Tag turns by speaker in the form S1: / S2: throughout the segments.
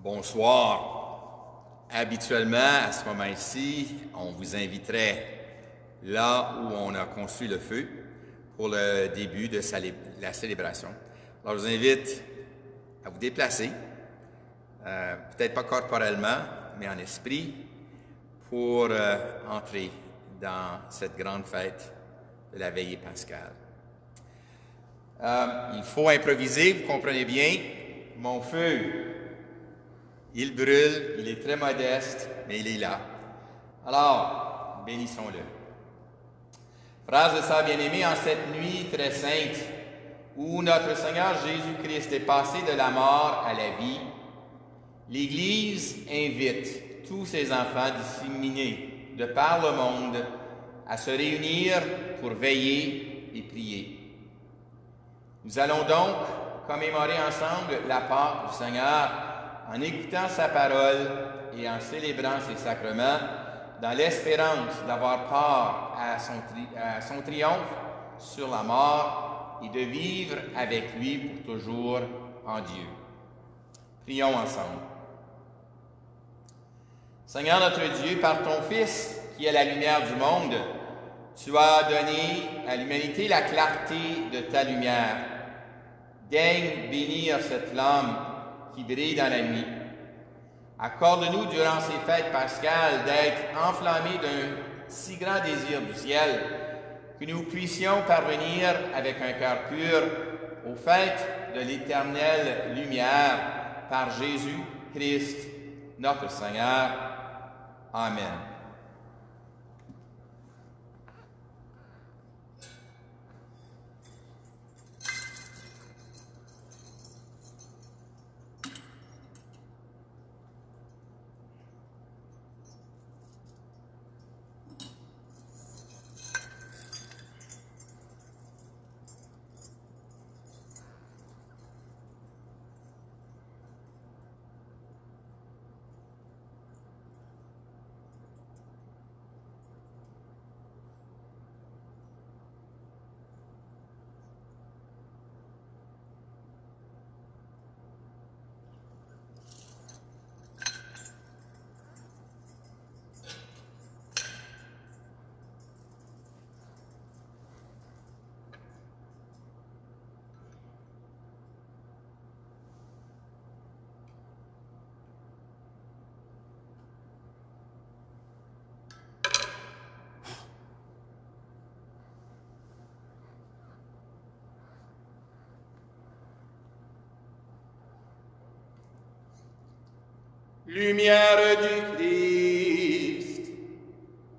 S1: Bonsoir. Habituellement, à ce moment-ci, on vous inviterait là où on a construit le feu pour le début de la célébration. Alors, je vous invite à vous déplacer, peut-être pas corporellement, mais en esprit, pour entrer dans cette grande fête de la veillée pascale. Il faut improviser, vous comprenez bien. Mon feu, il brûle, il est très modeste, mais il est là. Alors, bénissons-le. Frères et sœurs bien-aimés, en cette nuit très sainte, où notre Seigneur Jésus-Christ est passé de la mort à la vie, l'Église invite tous ses enfants disséminés de par le monde à se réunir pour veiller et prier. Nous allons donc commémorer ensemble la Pâque du Seigneur en écoutant sa parole et en célébrant ses sacrements dans l'espérance d'avoir part à son triomphe sur la mort et de vivre avec lui pour toujours en Dieu. Prions ensemble. Seigneur notre Dieu, par ton Fils, qui est la lumière du monde, tu as donné à l'humanité la clarté de ta lumière. Daigne bénir cette flamme qui brille dans la nuit. Accorde-nous durant ces fêtes pascales d'être enflammés d'un si grand désir du ciel que nous puissions parvenir avec un cœur pur aux fêtes de l'éternelle lumière par Jésus-Christ, notre Seigneur. Amen.
S2: Lumière du Christ,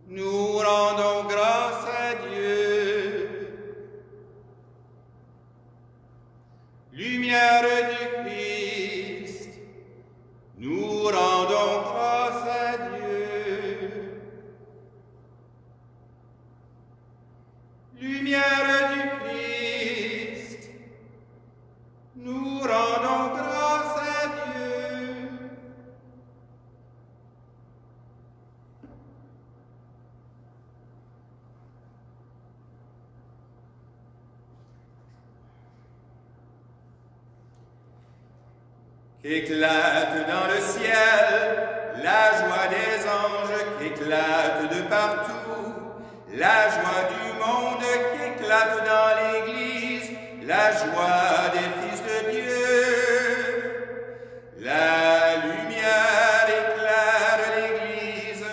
S2: nous rendons grâce à Dieu. Lumière du Christ, nous rendons grâce à Dieu. Lumière du Christ, nous rendons grâce à Dieu. Qu'éclate dans le ciel la joie des anges, qu'éclate de partout la joie du monde, qu'éclate dans l'Église la joie des fils de Dieu. La lumière éclaire l'Église,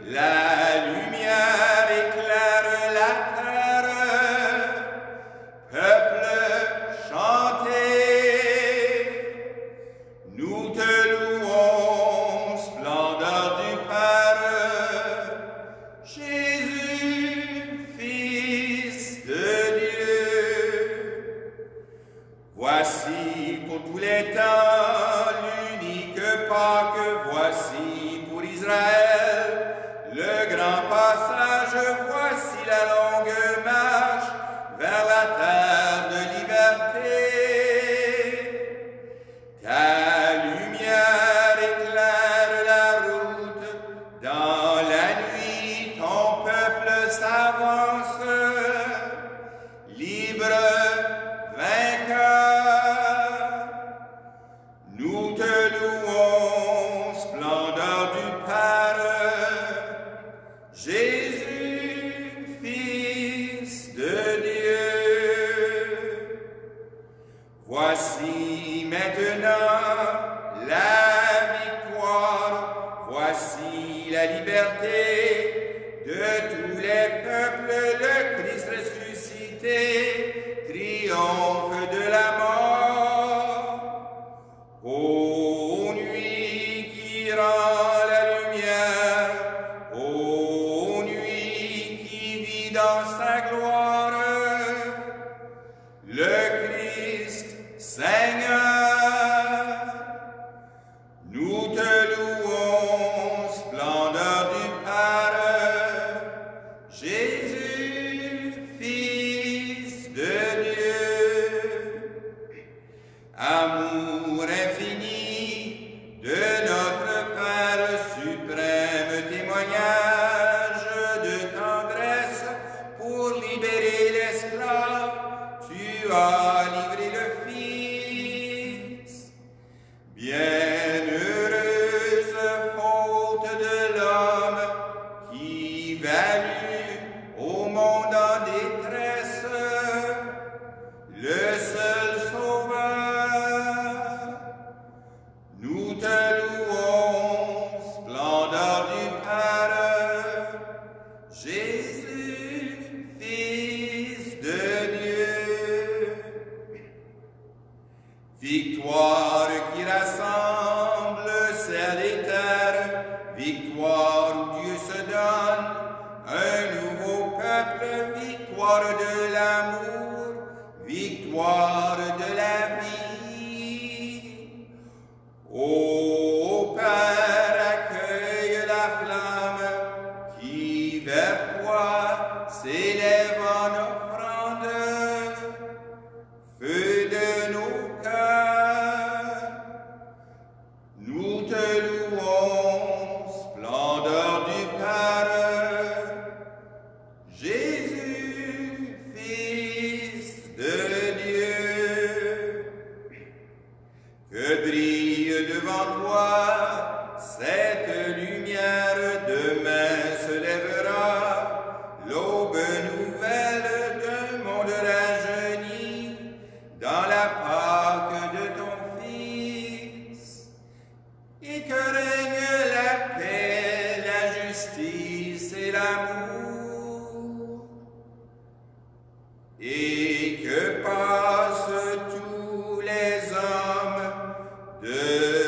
S2: la lumière éclaire la terre. Peuple, chantez. Nous te louons, splendeur du Père, Jésus, Fils de Dieu. Voici pour tous les temps l'unique Pâque, voici pour Israël le grand passage, voici la longue marche vers la terre de liberté. Ta lumière éclaire la route, dans la nuit ton peuple s'avance, libre, vainqueur. Nous te louons, ta gloire, le Christ Seigneur. Nous te louons, splendeur du Père, Jésus, Fils de Dieu. Amour infini de notre Père suprême, témoignage de tendresse pour libérer l'esclave, tu as livré le Fils. Bienheureuse faute de l'homme qui valut au monde en détresse le seul Sauveur. Nous te louons, splendeur du Père, Jésus, Fils de Dieu. Victoire qui rassemble ciel et terre, victoire où Dieu se donne un nouveau peuple, victoire de l'amour, victoire de la vie. Ô Père, accueille la flamme qui vers toi s'élève en offrande, feu de nos cœurs. Nous te louons, splendeur du Père, Jésus, Fils de Dieu. Que brille devant toi cette lumière, demain se lèvera l'aube nouvelle d'un monde rajeuni dans la Pâque de ton Fils, et que règne la paix, la justice et l'amour, et que passent tous les hommes de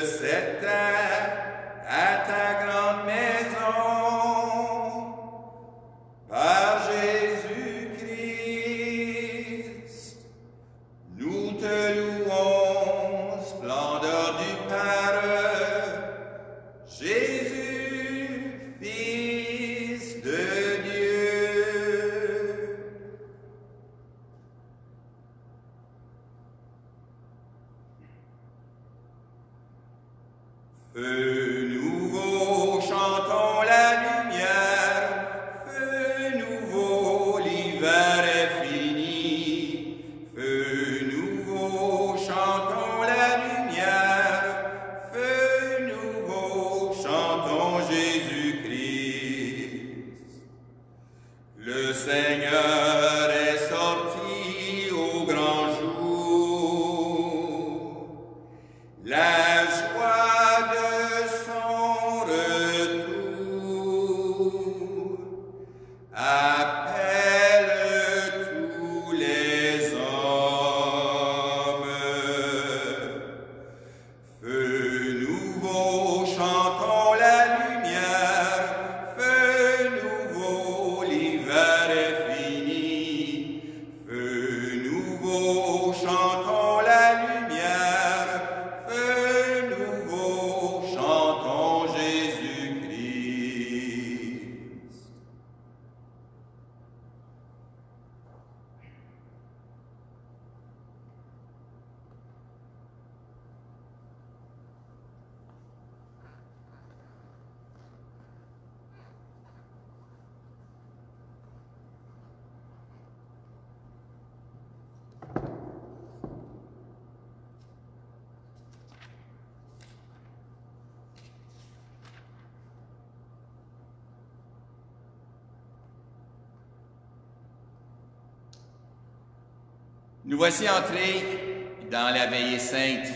S2: cette terre à ta grande maison, par Jésus-Christ. Nous te louons, splendeur du Père, Jésus, Fils de Dieu. Feu nouveau, chantons la lumière, feu nouveau, l'hiver est fini. Feu nouveau, chantons la lumière, feu nouveau, chantons Jésus-Christ. Le Seigneur est sorti au grand jour, la joie de son retour appelle tous les hommes. Feu nouveau, chantons la lumière, feu nouveau, l'hiver est fini. Feu nouveau, chantons la lumière, feu nouveau, chantons Jésus-Christ.
S1: Nous voici entrés dans la veillée sainte.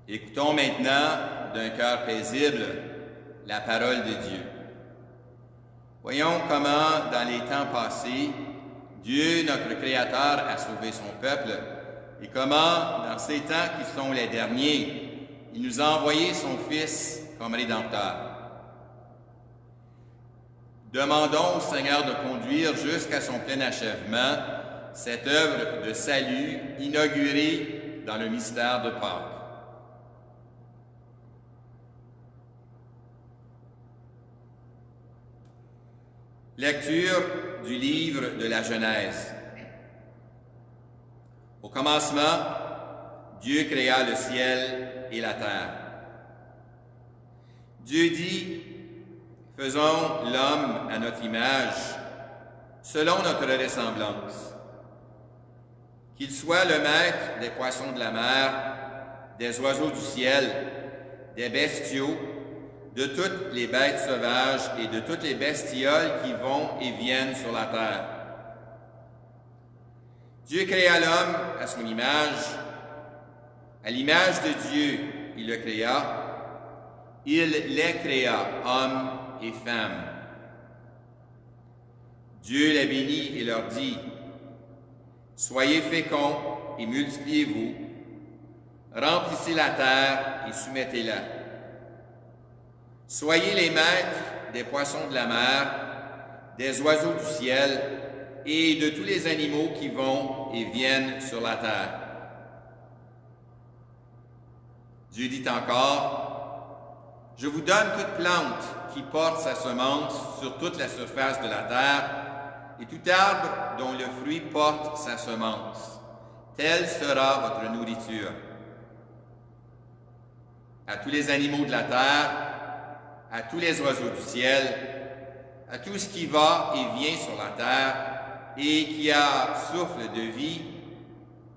S1: Écoutons maintenant d'un cœur paisible la parole de Dieu. Voyons comment, dans les temps passés, Dieu, notre Créateur, a sauvé son peuple et comment, dans ces temps qui sont les derniers, il nous a envoyé son Fils comme Rédempteur. demandons au Seigneur de conduire jusqu'à son plein achèvement cette œuvre de salut inaugurée dans le mystère de Pâques. Lecture du livre de la Genèse. Au commencement, Dieu créa le ciel et la terre. Dieu dit, « Faisons l'homme à notre image, selon notre ressemblance. Qu'il soit le maître des poissons de la mer, des oiseaux du ciel, des bestiaux, de toutes les bêtes sauvages et de toutes les bestioles qui vont et viennent sur la terre. » Dieu créa l'homme à son image. À l'image de Dieu, il le créa. Il les créa, hommes et femmes. Dieu les bénit et leur dit, « Soyez féconds et multipliez-vous, remplissez la terre et soumettez-la. Soyez les maîtres des poissons de la mer, des oiseaux du ciel et de tous les animaux qui vont et viennent sur la terre. » Dieu dit encore, « Je vous donne toute plante qui porte sa semence sur toute la surface de la terre, et tout arbre dont le fruit porte sa semence. Telle sera votre nourriture. À tous les animaux de la terre, à tous les oiseaux du ciel, à tout ce qui va et vient sur la terre et qui a souffle de vie,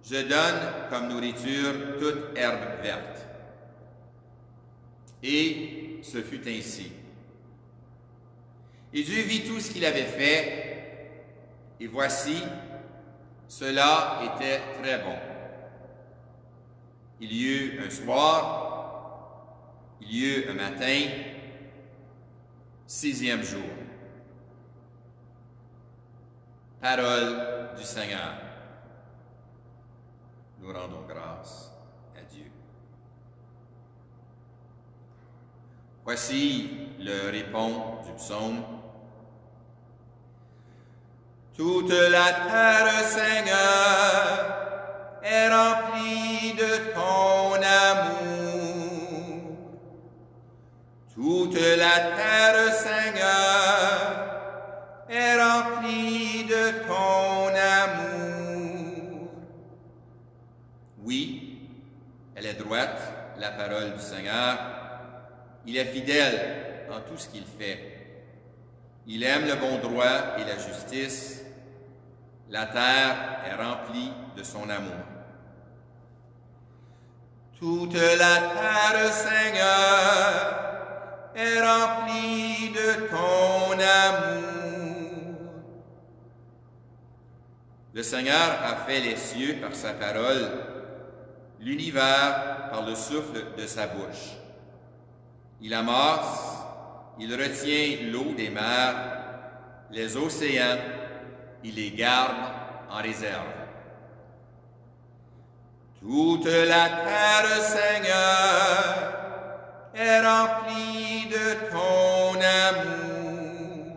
S1: je donne comme nourriture toute herbe verte. » Et ce fut ainsi. Et Dieu vit tout ce qu'il avait fait, et voici, cela était très bon. Il y eut un soir, il y eut un matin, 6e jour. Parole du Seigneur. Nous rendons grâce à Dieu. Voici le répond du psaume. Toute la terre, Seigneur, est remplie de ton amour. Toute la terre, Seigneur, est remplie de ton amour. Oui, elle est droite, la parole du Seigneur. Il est fidèle en tout ce qu'il fait. Il aime le bon droit et la justice. La terre est remplie de son amour. Toute la terre, Seigneur, est remplie de ton amour. Le Seigneur a fait les cieux par sa parole, l'univers par le souffle de sa bouche. Il amasse, il retient l'eau des mers, les océans, il les garde en réserve. Toute la terre, Seigneur, est remplie de ton amour.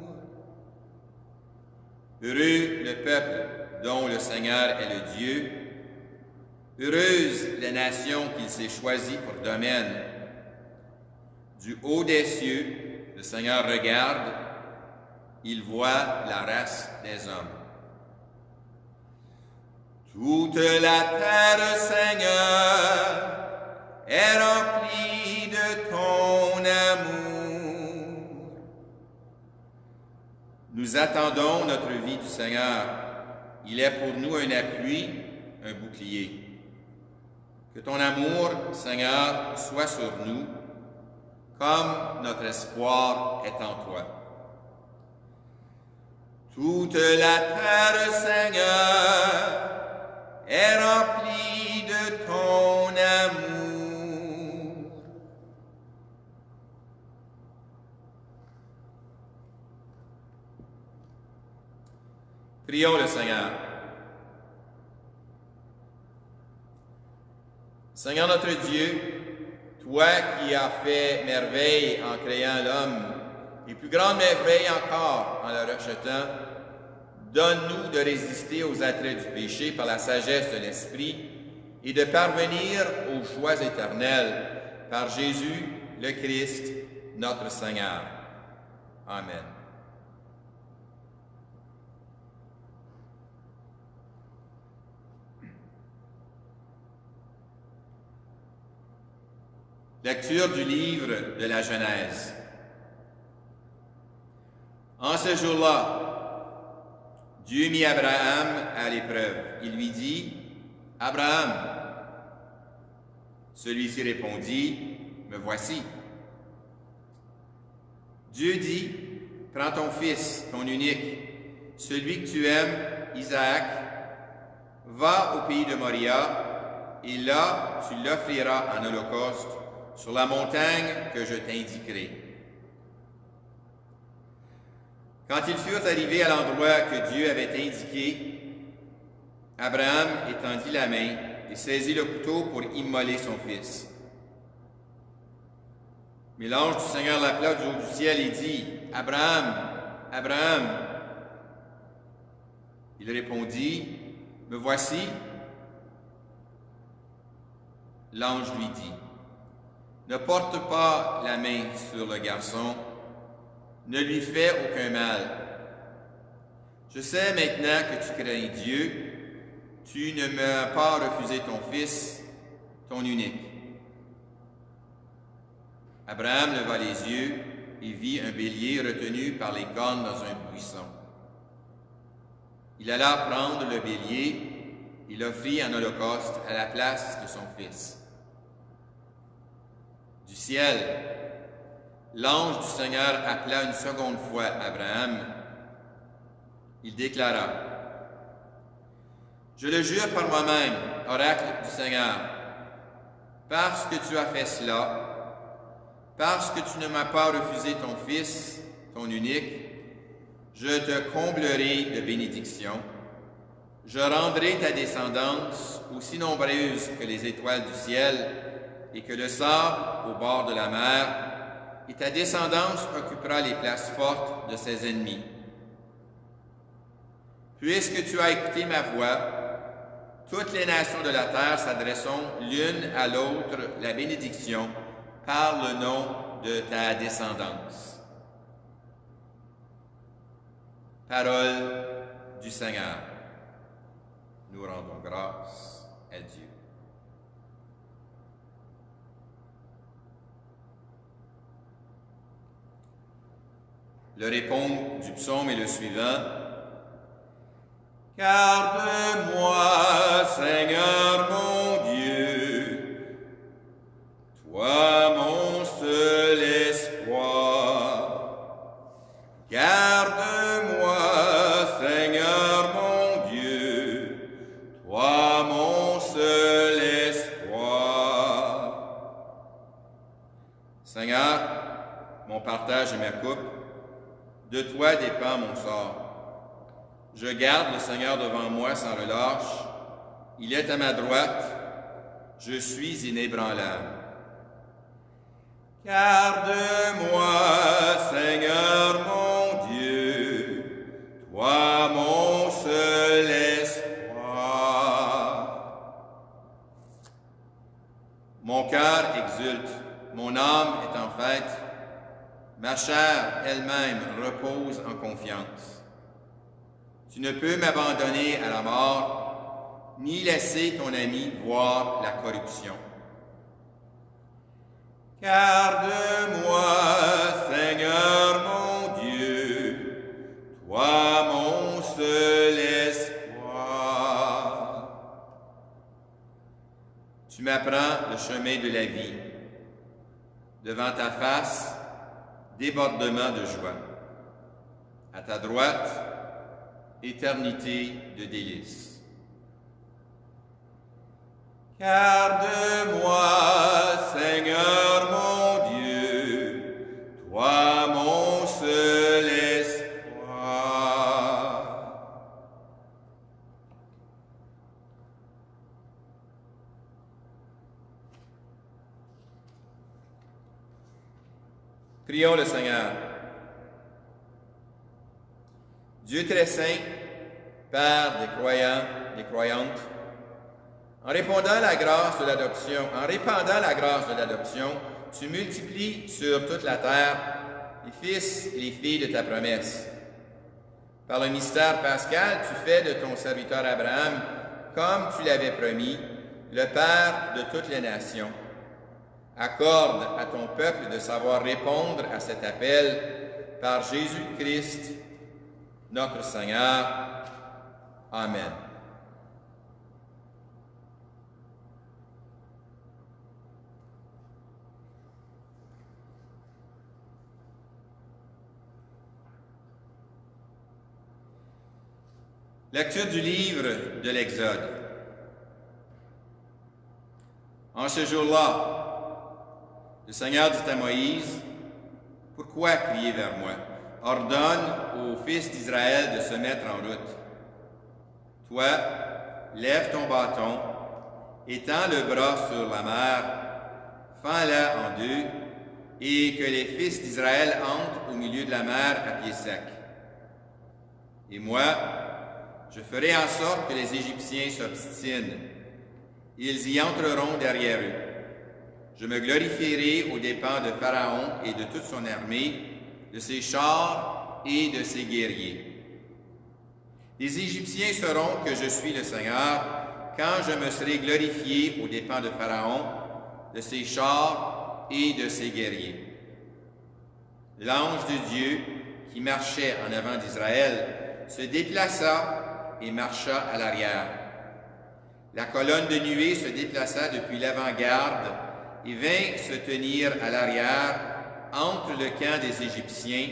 S1: Heureux le peuple dont le Seigneur est le Dieu, heureuse la nation qu'il s'est choisie pour domaine. Du haut des cieux, le Seigneur regarde, il voit la race des hommes. Toute la terre, Seigneur, est remplie de ton amour. Nous attendons notre vie du Seigneur. Il est pour nous un appui, un bouclier. Que ton amour, Seigneur, soit sur nous, comme notre espoir est en toi. Toute la terre, Seigneur, est remplie de ton amour. Prions le Seigneur. Seigneur notre Dieu, toi qui as fait merveille en créant l'homme et plus grande merveille encore en la rejetant, donne-nous de résister aux attraits du péché par la sagesse de l'Esprit et de parvenir aux joies éternelles par Jésus le Christ, notre Seigneur. Amen. Lecture du livre de la Genèse. En ce jour-là, Dieu mit Abraham à l'épreuve. Il lui dit, « Abraham !» Celui-ci répondit, « Me voici. » Dieu dit, « Prends ton fils, ton unique, celui que tu aimes, Isaac, va au pays de Moria, et là tu l'offriras en holocauste sur la montagne que je t'indiquerai. » Quand ils furent arrivés à l'endroit que Dieu avait indiqué, Abraham étendit la main et saisit le couteau pour immoler son fils. Mais l'ange du Seigneur l'appela du haut du ciel et dit, « Abraham, Abraham !» Il répondit, « Me voici. » L'ange lui dit, « Ne porte pas la main sur le garçon, ne lui fais aucun mal. Je sais maintenant que tu crains Dieu, tu ne m'as pas refusé ton fils, ton unique. » Abraham leva les yeux et vit un bélier retenu par les cornes dans un buisson. Il alla prendre le bélier et l'offrit en holocauste à la place de son fils. Du ciel, l'ange du Seigneur appela une seconde fois Abraham. Il déclara, « Je le jure par moi-même, oracle du Seigneur, parce que tu as fait cela, parce que tu ne m'as pas refusé ton fils, ton unique, je te comblerai de bénédictions, je rendrai ta descendance aussi nombreuse que les étoiles du ciel et que le sable au bord de la mer, et ta descendance occupera les places fortes de ses ennemis. Puisque tu as écouté ma voix, toutes les nations de la terre s'adresseront l'une à l'autre la bénédiction par le nom de ta descendance. » Parole du Seigneur. Nous rendons grâce à Dieu. Le répond du psaume est le suivant. Garde-moi, Seigneur mon Dieu, toi mon seul espoir. Garde-moi, Seigneur mon Dieu, toi mon seul espoir. Seigneur, mon partage et ma coupe, de toi dépend mon sort. Je garde le Seigneur devant moi sans relâche. Il est à ma droite. Je suis inébranlable. Garde-moi, Seigneur mon Dieu, toi mon seul espoir. Mon cœur exulte, mon âme est en fête. Ma chair elle-même repose en confiance. Tu ne peux m'abandonner à la mort, ni laisser ton ami voir la corruption. Garde-moi, Seigneur mon Dieu, toi mon seul espoir. Tu m'apprends le chemin de la vie. Devant ta face, débordement de joie. À ta droite, éternité de délices. Garde-moi, Seigneur mon Dieu, toi mon seul espoir. Prions le Seigneur. Dieu très saint, Père des croyants, des croyantes, en répandant la grâce de l'adoption, tu multiplies sur toute la terre les fils et les filles de ta promesse. Par le mystère pascal, tu fais de ton serviteur Abraham, comme tu l'avais promis, le Père de toutes les nations. Accorde à ton peuple de savoir répondre à cet appel par Jésus-Christ, notre Seigneur. Amen. Lecture du livre de l'Exode. En ce jour-là, le Seigneur dit à Moïse, « Pourquoi crier vers moi? Ordonne aux fils d'Israël de se mettre en route. Toi, lève ton bâton, étends le bras sur la mer, fends-la en deux, et que les fils d'Israël entrent au milieu de la mer à pied sec. Et moi, je ferai en sorte que les Égyptiens s'obstinent. Ils y entreront derrière eux. Je me glorifierai aux dépens de Pharaon et de toute son armée, de ses chars et de ses guerriers. Les Égyptiens sauront que je suis le Seigneur quand je me serai glorifié aux dépens de Pharaon, de ses chars et de ses guerriers. » L'ange de Dieu qui marchait en avant d'Israël se déplaça et marcha à l'arrière. La colonne de nuée se déplaça depuis l'avant-garde et vint se tenir à l'arrière entre le camp des Égyptiens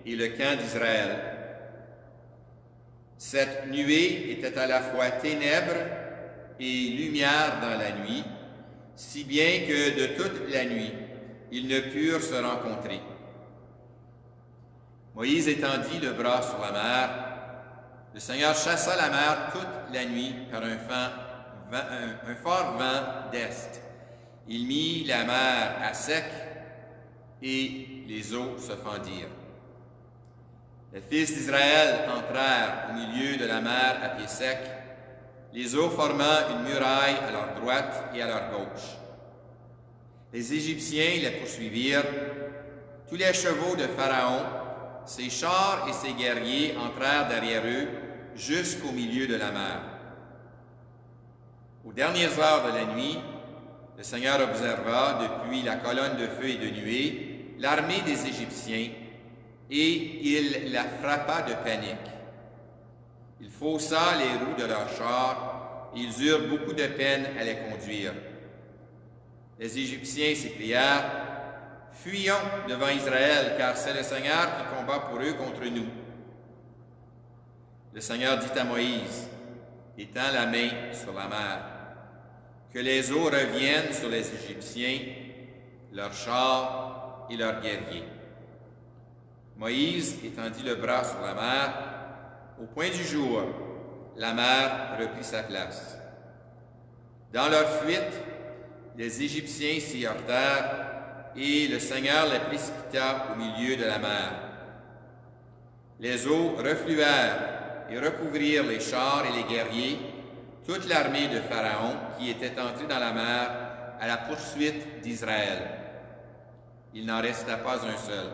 S1: et le camp d'Israël. Cette nuée était à la fois ténèbres et lumière dans la nuit, si bien que de toute la nuit, ils ne purent se rencontrer. Moïse étendit le bras sur la mer. Le Seigneur chassa la mer toute la nuit par un fort vent d'est. Il mit la mer à sec et les eaux se fendirent. Les fils d'Israël entrèrent au milieu de la mer à pied sec, les eaux formant une muraille à leur droite et à leur gauche. Les Égyptiens les poursuivirent. Tous les chevaux de Pharaon, ses chars et ses guerriers entrèrent derrière eux jusqu'au milieu de la mer. Aux dernières heures de la nuit, le Seigneur observa depuis la colonne de feu et de nuée l'armée des Égyptiens et il la frappa de panique. Il faussa les roues de leurs chars et ils eurent beaucoup de peine à les conduire. Les Égyptiens s'écrièrent, « Fuyons devant Israël, car c'est le Seigneur qui combat pour eux contre nous. » Le Seigneur dit à Moïse, « Étends la main sur la mer, que les eaux reviennent sur les Égyptiens, leurs chars et leurs guerriers. » Moïse étendit le bras sur la mer. Au point du jour, la mer reprit sa place. Dans leur fuite, les Égyptiens s'y heurtèrent et le Seigneur les précipita au milieu de la mer. Les eaux refluèrent et recouvrirent les chars et les guerriers, toute l'armée de Pharaon qui était entrée dans la mer à la poursuite d'Israël. Il n'en resta pas un seul.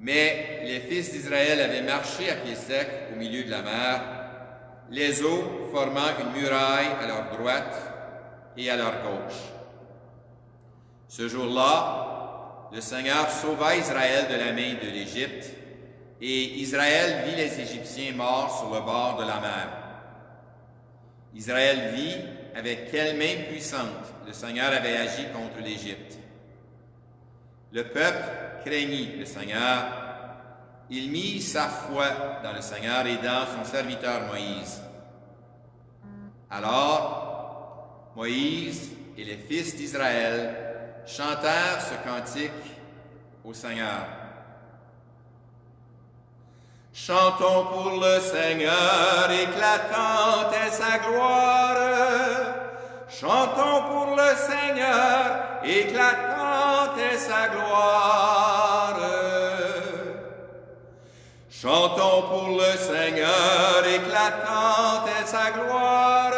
S1: Mais les fils d'Israël avaient marché à pied sec au milieu de la mer, les eaux formant une muraille à leur droite et à leur gauche. Ce jour-là, le Seigneur sauva Israël de la main de l'Égypte, et Israël vit les Égyptiens morts sur le bord de la mer. Israël vit avec quelle main puissante le Seigneur avait agi contre l'Égypte. Le peuple craignit le Seigneur. Il mit sa foi dans le Seigneur et dans son serviteur Moïse. Alors, Moïse et les fils d'Israël chantèrent ce cantique au Seigneur. Chantons pour le Seigneur, éclatante est sa gloire. Chantons pour le Seigneur, éclatante est sa gloire.
S2: Chantons pour le Seigneur, éclatante est sa gloire.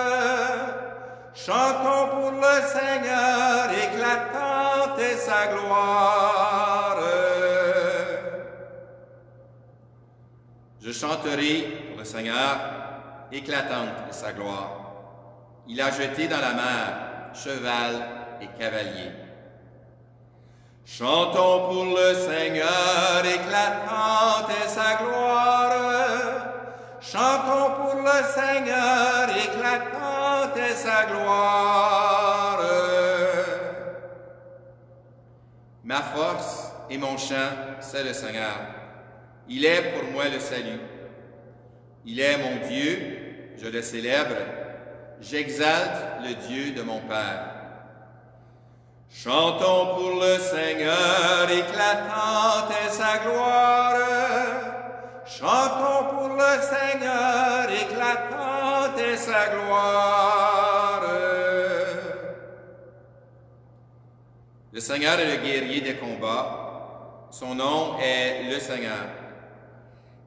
S2: Chantons pour le Seigneur, éclatante est sa gloire. Je chanterai pour le Seigneur, éclatante est sa gloire. Il a jeté dans la mer cheval et cavalier. Chantons pour le Seigneur, éclatante est sa gloire. Chantons pour le Seigneur, éclatante est sa gloire. Ma force et mon chant, c'est le Seigneur. Il est pour moi le salut. Il est mon Dieu, je le célèbre. J'exalte le Dieu de mon Père. Chantons pour le Seigneur, éclatante est sa gloire. Chantons pour le Seigneur, éclatante est sa gloire. Le Seigneur est le guerrier des combats. Son nom est le Seigneur.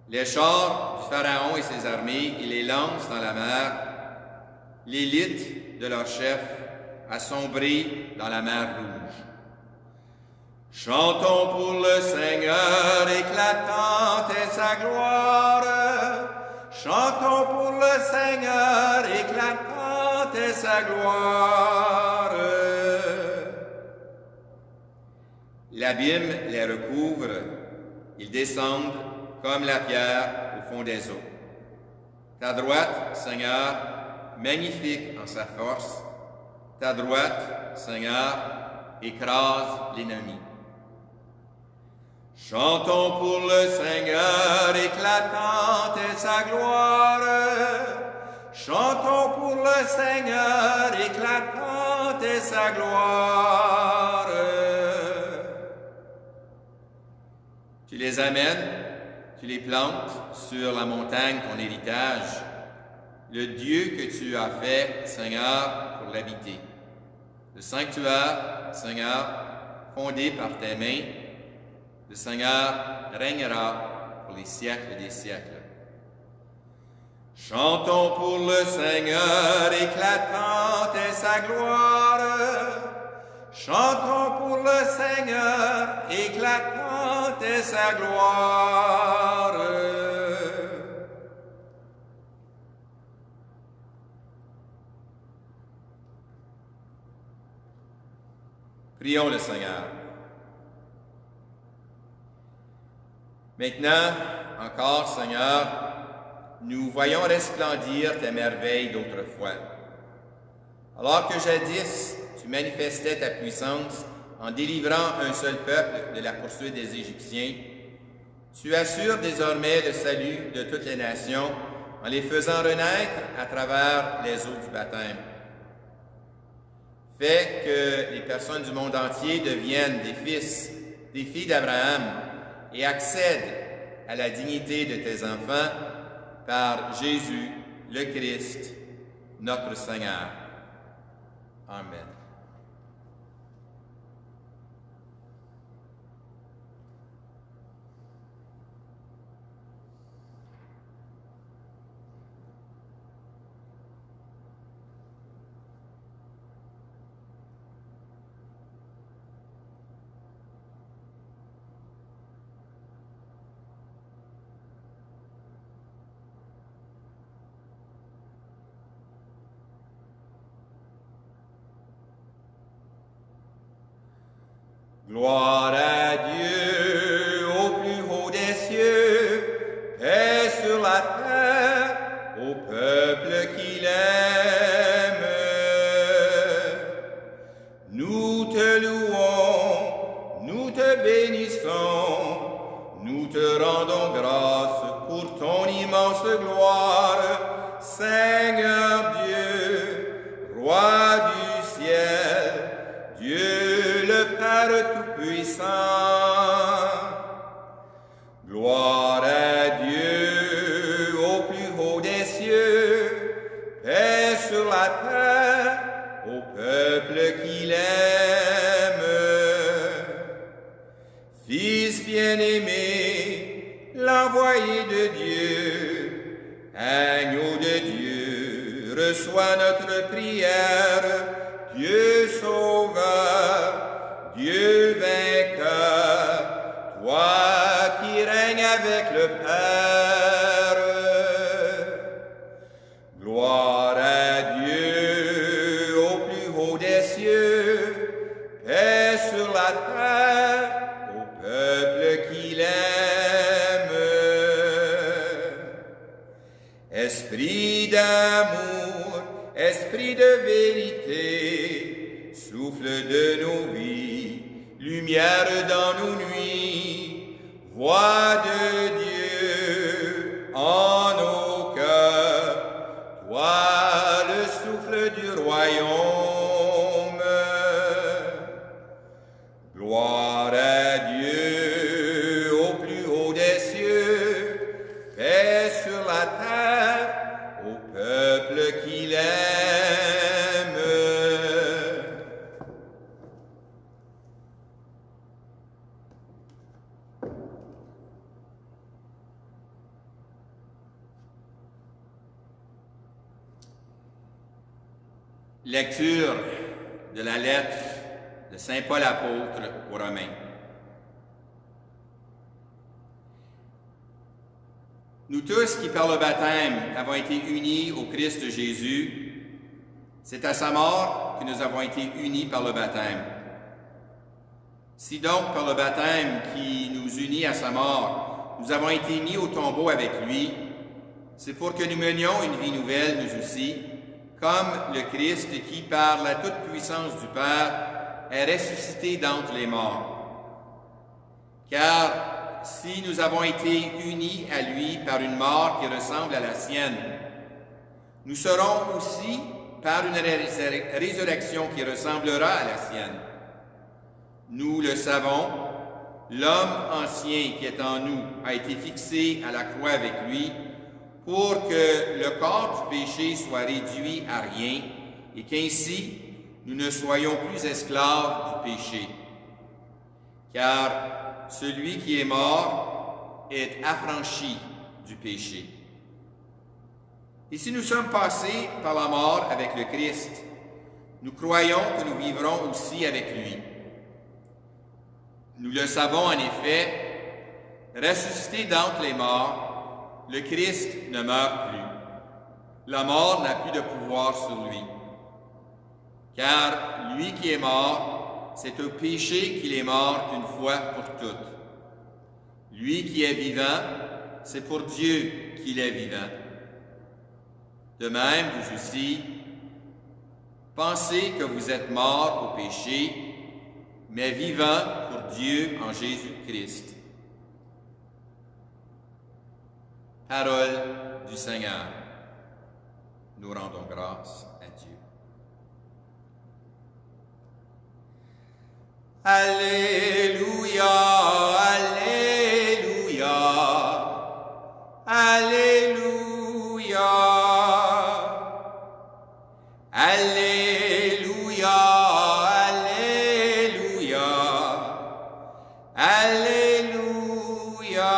S2: Les chars du Pharaon et ses armées, il les lance dans la mer. L'élite de leur chef a sombré dans la mer Rouge. Chantons pour le Seigneur, éclatante est sa gloire. Chantons pour le Seigneur, éclatante est sa gloire. L'abîme les recouvre, ils descendent comme la pierre au fond des eaux. Ta droite, Seigneur, magnifique en sa force, ta droite, Seigneur, écrase l'ennemi. Chantons pour le Seigneur, éclatante est sa gloire. Chantons pour le Seigneur, éclatante est sa gloire. Tu les amènes, tu les plantes sur la montagne, ton héritage, le Dieu que tu as fait, Seigneur, pour l'habiter. Le sanctuaire, Seigneur, fondé par tes mains, le Seigneur régnera pour les siècles des siècles. Chantons pour le Seigneur, éclatante est sa gloire. Chantons pour le Seigneur, éclatante est sa gloire. Prions le Seigneur. Maintenant, encore, Seigneur, nous voyons resplendir tes merveilles d'autrefois. Alors que jadis, tu manifestais ta puissance en délivrant un seul peuple de la poursuite des Égyptiens, tu assures désormais le salut de toutes les nations en les faisant renaître à travers les eaux du baptême. Fais que les personnes du monde entier deviennent des fils, des filles d'Abraham et accèdent à la dignité de tes enfants par Jésus, le Christ, notre Seigneur. Amen. Gloire à Dieu au plus haut des cieux, paix sur la terre au peuple qu'il aime. Nous te louons, nous te bénissons, nous te rendons grâce pour ton immense gloire, Seigneur Dieu, Roi du ciel, Dieu le Père Tout-Puissant. Gloire à Dieu au plus haut des cieux, paix sur la terre au peuple qu'il aime. Fils bien-aimé, l'envoyé Agneau de Dieu, reçois notre prière, Dieu sauveur, Dieu vainqueur, toi qui règnes avec le Père. Gloire à Dieu au plus haut des cieux, paix sur la terre au peuple qui l'aime. Esprit d'amour, esprit de vérité, souffle de nos vies, lumière dans nos nuits, voix de Dieu en nos cœurs, toi le souffle du royaume. Gloire à Dieu au plus haut des cieux, paix sur la terre au peuple qui l'aime. Lecture de la lettre de Saint Paul apôtre aux Romains. Nous tous qui par le baptême avons été unis au Christ Jésus, c'est à sa mort que nous avons été unis par le baptême. Si donc par le baptême qui nous unit à sa mort, nous avons été mis au tombeau avec lui, c'est pour que nous menions une vie nouvelle nous aussi, comme le Christ qui, par la toute-puissance du Père, est ressuscité d'entre les morts. Car si nous avons été unis à lui par une mort qui ressemble à la sienne, nous serons aussi par une résurrection qui ressemblera à la sienne. Nous le savons, l'homme ancien qui est en nous a été fixé à la croix avec lui, pour que le corps du péché soit réduit à rien et qu'ainsi nous ne soyons plus esclaves du péché. Car celui qui est mort est affranchi du péché. Et si nous sommes passés par la mort avec le Christ, nous croyons que nous vivrons aussi avec lui. Nous le savons en effet, ressuscité d'entre les morts, le Christ ne meurt plus. La mort n'a plus de pouvoir sur lui. Car lui qui est mort, c'est au péché qu'il est mort une fois pour toutes. Lui qui est vivant, c'est pour Dieu qu'il est vivant. De même, vous aussi, pensez que vous êtes morts au péché, mais vivants pour Dieu en Jésus-Christ. Parole du Seigneur. Nous rendons grâce à Dieu. Alléluia, Alléluia, Alléluia, Alléluia, Alléluia, Alléluia.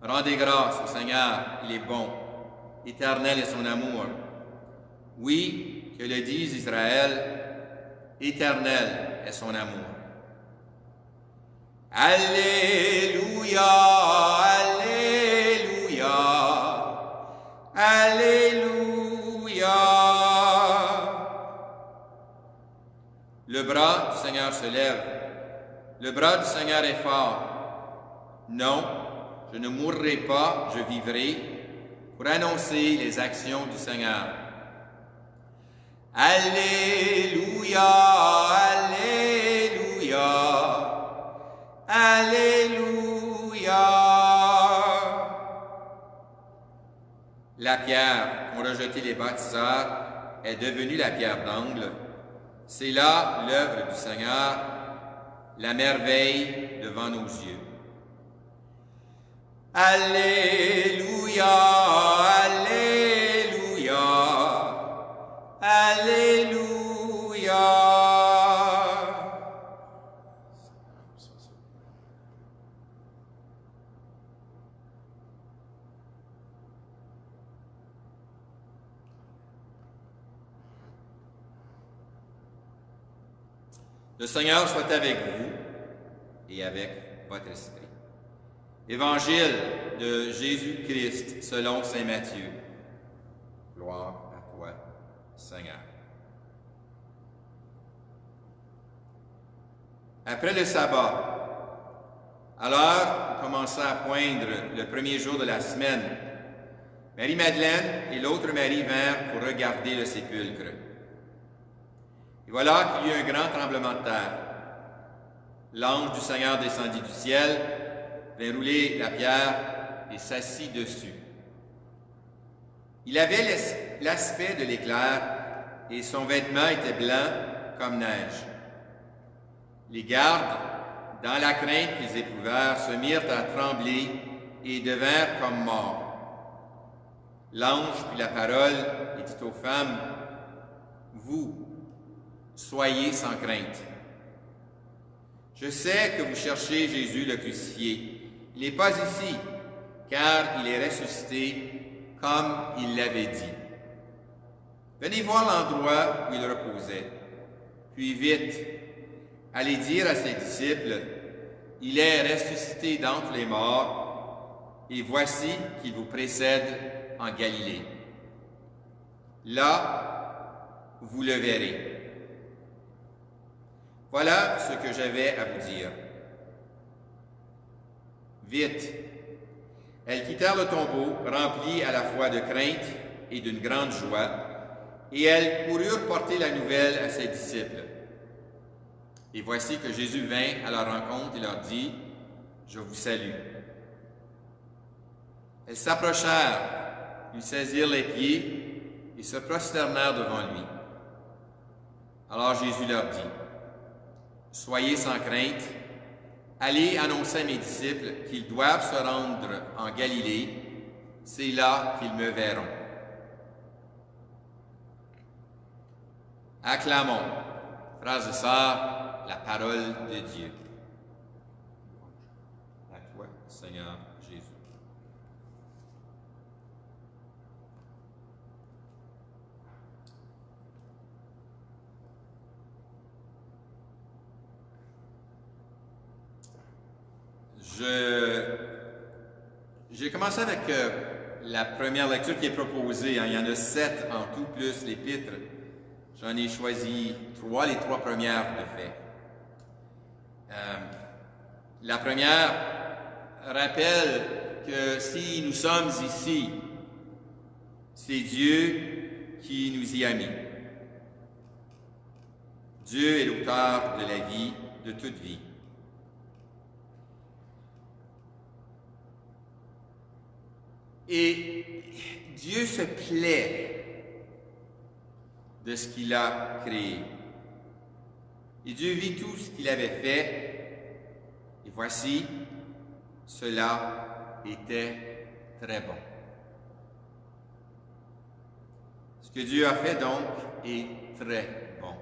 S2: Rendez grâce au Seigneur, il est bon, éternel est son amour. Oui, que le dise Israël, éternel est son amour. Alléluia, Alléluia, Alléluia. Le bras du Seigneur se lève, le bras du Seigneur est fort. Non, je ne mourrai pas, je vivrai pour annoncer les actions du Seigneur. Alléluia, Alléluia, Alléluia. La pierre qu'ont rejetée les bâtisseurs est devenue la pierre d'angle. C'est là l'œuvre du Seigneur, la merveille devant nos yeux. Alléluia, Alléluia, Alléluia. Le Seigneur soit avec vous et avec votre esprit. Évangile de Jésus-Christ selon saint Matthieu. Gloire à toi, Seigneur. Après le sabbat, à l'heure où commençait à poindre le premier jour de la semaine, Marie-Madeleine et l'autre Marie vinrent pour regarder le sépulcre. Et voilà qu'il y eut un grand tremblement de terre. L'ange du Seigneur descendit du ciel, vint rouler la pierre et s'assit dessus. Il avait l'aspect de l'éclair et son vêtement était blanc comme neige. Les gardes, dans la crainte qu'ils éprouvèrent, se mirent à trembler et devinrent comme morts. L'ange prit la parole et dit aux femmes, « Vous, soyez sans crainte. Je sais que vous cherchez Jésus le crucifié. Il n'est pas ici, car il est ressuscité comme il l'avait dit. Venez voir l'endroit où il reposait. Puis vite, allez dire à ses disciples, il est ressuscité d'entre les morts, et voici qu'il vous précède en Galilée. Là, vous le verrez. Voilà ce que j'avais à vous dire. Vite, elles quittèrent le tombeau, remplies à la fois de crainte et d'une grande joie, et elles coururent porter la nouvelle à ses disciples. Et voici que Jésus vint à leur rencontre et leur dit, « Je vous salue. » Elles s'approchèrent, lui saisirent les pieds et se prosternèrent devant lui. Alors Jésus leur dit, « Soyez sans crainte, allez annoncer à mes disciples qu'ils doivent se rendre en Galilée, c'est là qu'ils me verront. » Acclamons, frères et sœurs, la parole de Dieu. À toi, Seigneur Jésus. J'ai commencé avec la première lecture qui est proposée. Il y en a 7 en tout, plus l'épître. J'en ai choisi 3, les 3 premières de fait. La première rappelle que si nous sommes ici, c'est Dieu qui nous y a mis. Dieu est l'auteur de la vie, de toute vie. Et Dieu se plaît de ce qu'il a créé. Et Dieu vit tout ce qu'il avait fait. Et voici, cela était très bon. Ce que Dieu a fait donc est très bon.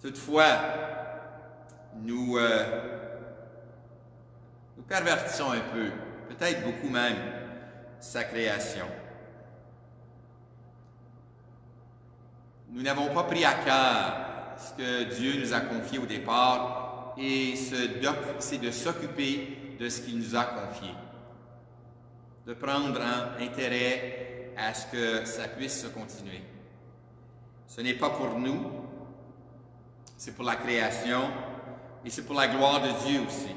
S2: Toutefois, nous pervertissons un peu, peut-être beaucoup même, sa création. Nous n'avons pas pris à cœur ce que Dieu nous a confié au départ et c'est de s'occuper de ce qu'il nous a confié. De prendre un intérêt à ce que ça puisse se continuer. Ce n'est pas pour nous, c'est pour la création et c'est pour la gloire de Dieu aussi.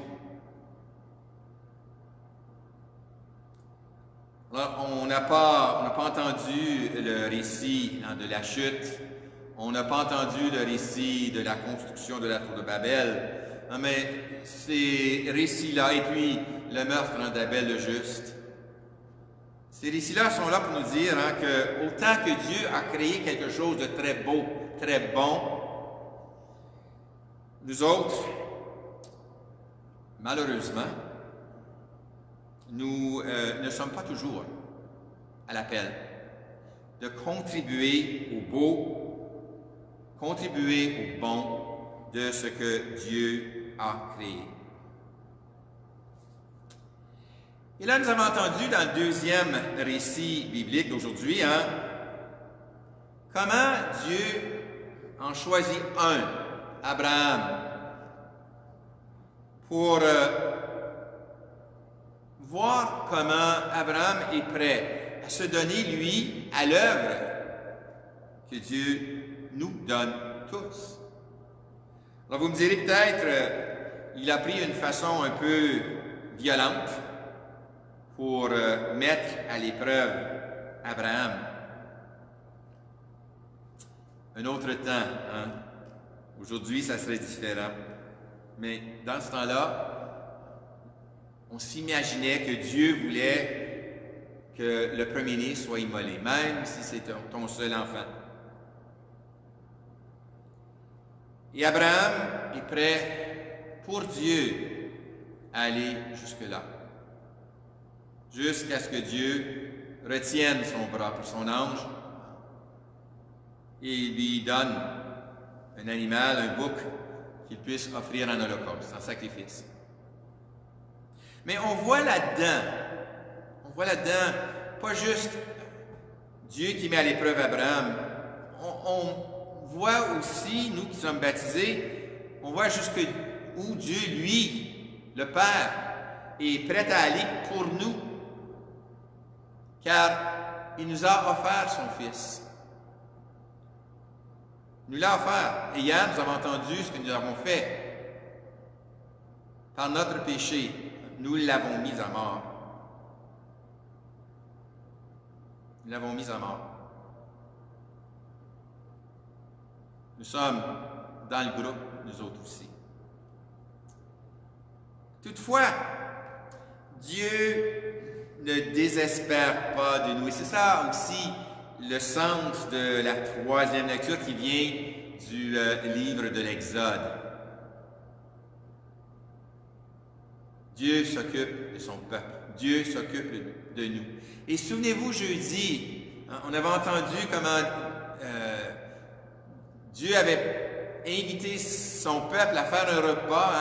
S2: Alors, on n'a pas entendu le récit de la chute, on n'a pas entendu le récit de la construction de la tour de Babel, mais ces récits-là, et puis le meurtre d'Abel le juste, ces récits-là sont là pour nous dire que autant que Dieu a créé quelque chose de très beau, très bon, nous autres, malheureusement, nous ne sommes pas toujours à l'appel de contribuer au beau, contribuer au bon de ce que Dieu a créé. Et là, nous avons entendu dans le deuxième récit biblique d'aujourd'hui, comment Dieu en choisit un, Abraham, pour voir comment Abraham est prêt à se donner, lui, à l'œuvre que Dieu nous donne tous. Alors vous me direz peut-être, il a pris une façon un peu violente pour mettre à l'épreuve Abraham. Un autre temps, hein? Aujourd'hui, ça serait différent. Mais dans ce temps-là, on s'imaginait que Dieu voulait que le premier-né soit immolé, même si c'est ton seul enfant. Et Abraham est prêt pour Dieu à aller jusque-là, jusqu'à ce que Dieu retienne son bras pour son ange et lui donne un animal, un bouc, qu'il puisse offrir en holocauste, en sacrifice. Mais on voit là-dedans, pas juste Dieu qui met à l'épreuve Abraham, on voit aussi, nous qui sommes baptisés, on voit jusqu'où Dieu, lui, le Père, est prêt à aller pour nous, car il nous a offert son Fils. Il nous l'a offert. Et hier, nous avons entendu ce que nous avons fait. Par notre péché, nous l'avons mis à mort. Nous l'avons mis à mort. Nous sommes dans le groupe, nous autres aussi. Toutefois, Dieu ne désespère pas de nous. Et c'est ça aussi le sens de la troisième lecture qui vient du livre de l'Exode. Dieu s'occupe de son peuple. Dieu s'occupe de nous. Et souvenez-vous, jeudi, on avait entendu comment Dieu avait invité son peuple à faire un repas,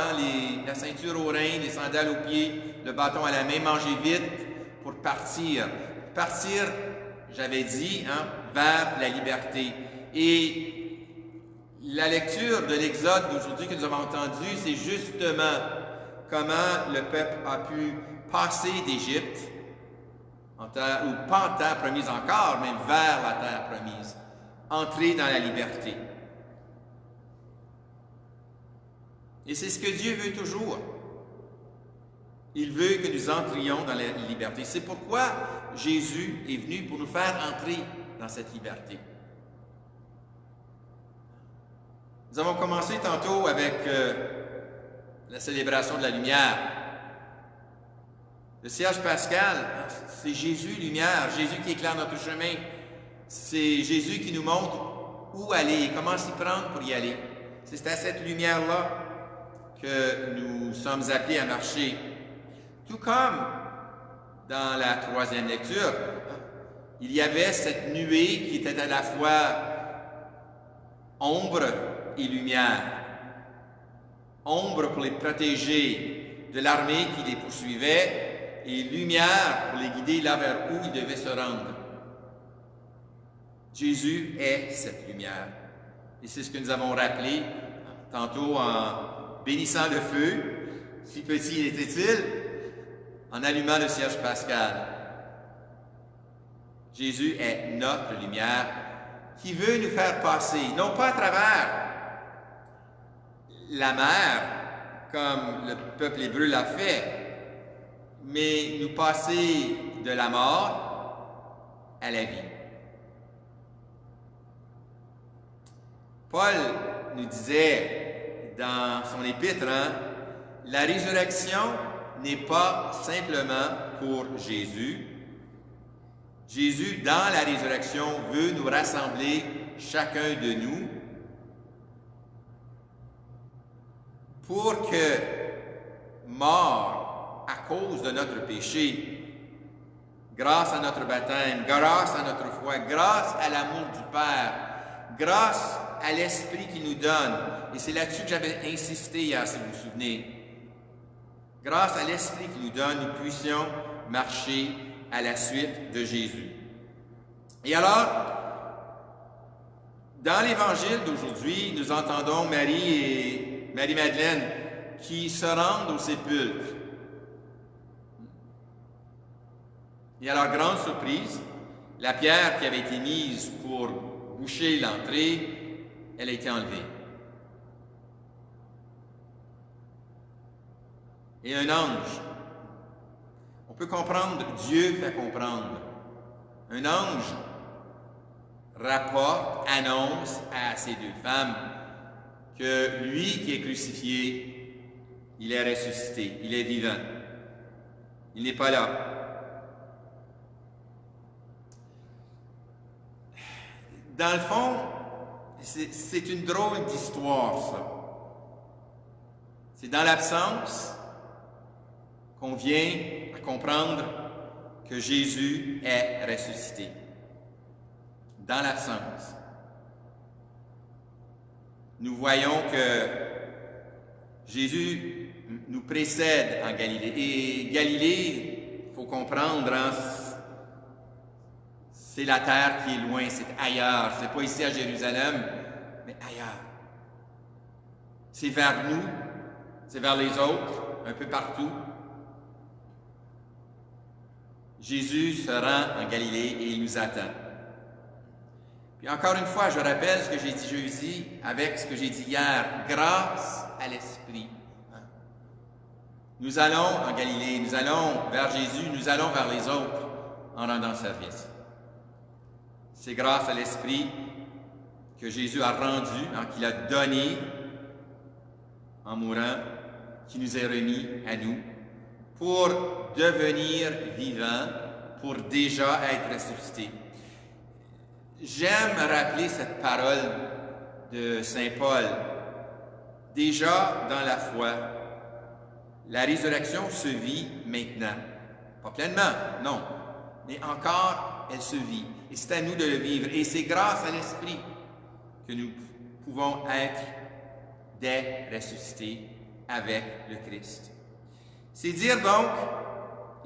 S2: la ceinture aux reins, les sandales aux pieds, le bâton à la main, manger vite pour partir. Partir, j'avais dit, vers la liberté. Et la lecture de l'Exode d'aujourd'hui que nous avons entendue, c'est justement comment le peuple a pu passer d'Égypte, ou pas en terre promise encore, mais vers la terre promise, entrer dans la liberté. Et c'est ce que Dieu veut toujours. Il veut que nous entrions dans la liberté. C'est pourquoi Jésus est venu pour nous faire entrer dans cette liberté. Nous avons commencé tantôt avec la célébration de la lumière. Le siège pascal, c'est Jésus lumière, Jésus qui éclaire notre chemin. C'est Jésus qui nous montre où aller et comment s'y prendre pour y aller. C'est à cette lumière-là que nous sommes appelés à marcher. Tout comme dans la troisième lecture, il y avait cette nuée qui était à la fois ombre et lumière. Ombre pour les protéger de l'armée qui les poursuivait et lumière pour les guider là vers où ils devaient se rendre. Jésus est cette lumière. Et c'est ce que nous avons rappelé tantôt en bénissant le feu, si petit était-il, en allumant le cierge pascal. Jésus est notre lumière qui veut nous faire passer, non pas à travers la mer, comme le peuple hébreu l'a fait, mais nous passer de la mort à la vie. Paul nous disait dans son épître, la résurrection n'est pas simplement pour Jésus. Jésus, dans la résurrection, veut nous rassembler, chacun de nous, pour que, mort à cause de notre péché, grâce à notre baptême, grâce à notre foi, grâce à l'amour du Père, grâce à l'Esprit qu'il nous donne, et c'est là-dessus que j'avais insisté hier, si vous vous souvenez, grâce à l'Esprit qu'il nous donne, nous puissions marcher à la suite de Jésus. Et alors, Dans l'Évangile d'aujourd'hui, nous entendons Marie et Marie-Madeleine qui se rendent au sépulcre. Et à leur grande surprise, la pierre qui avait été mise pour boucher l'entrée, elle a été enlevée. Et un ange, on peut comprendre, Dieu fait comprendre. Un ange rapporte, annonce à ces deux femmes que lui qui est crucifié, il est ressuscité, il est vivant. Il n'est pas là. Dans le fond, c'est une drôle d'histoire, ça. C'est dans l'absence qu'on vient à comprendre que Jésus est ressuscité. Dans l'absence. Nous voyons que Jésus nous précède en Galilée. Et Galilée, il faut comprendre, hein, c'est la terre qui est loin, c'est ailleurs. C'est pas ici à Jérusalem, mais ailleurs. C'est vers nous, c'est vers les autres, un peu partout. Jésus se rend en Galilée et il nous attend. Puis encore une fois, je rappelle ce que j'ai dit jeudi avec ce que j'ai dit hier. Grâce à l'Esprit. Nous allons en Galilée, nous allons vers Jésus, nous allons vers les autres en rendant service. C'est grâce à l'Esprit que Jésus a rendu, qu'il a donné en mourant, qui nous est remis à nous, pour devenir vivants, pour déjà être ressuscités. J'aime rappeler cette parole de Saint Paul. Déjà dans la foi, la résurrection se vit maintenant. Pas pleinement, non, mais encore, elle se vit. Et c'est à nous de le vivre. Et c'est grâce à l'Esprit que nous pouvons être des ressuscités avec le Christ. C'est dire donc,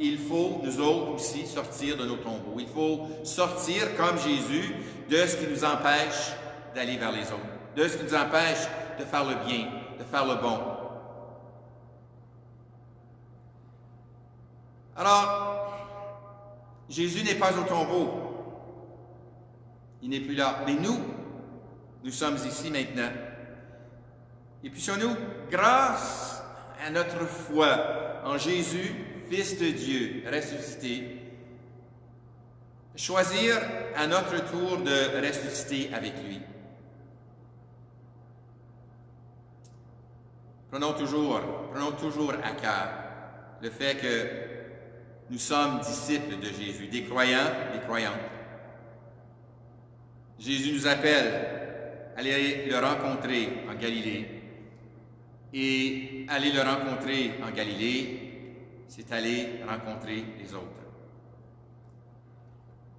S2: il faut nous autres aussi sortir de nos tombeaux. Il faut sortir comme Jésus de ce qui nous empêche d'aller vers les autres, de ce qui nous empêche de faire le bien, de faire le bon. Alors, Jésus n'est pas au tombeau. Il n'est plus là. Mais nous sommes ici maintenant. Et puis sur nous, grâce à notre foi en Jésus, Fils de Dieu, ressuscité, choisir à notre tour de ressusciter avec lui. Prenons toujours à cœur le fait que nous sommes disciples de Jésus, des croyants, des croyantes. Jésus nous appelle à aller le rencontrer en Galilée. Et aller le rencontrer en Galilée, c'est aller rencontrer les autres.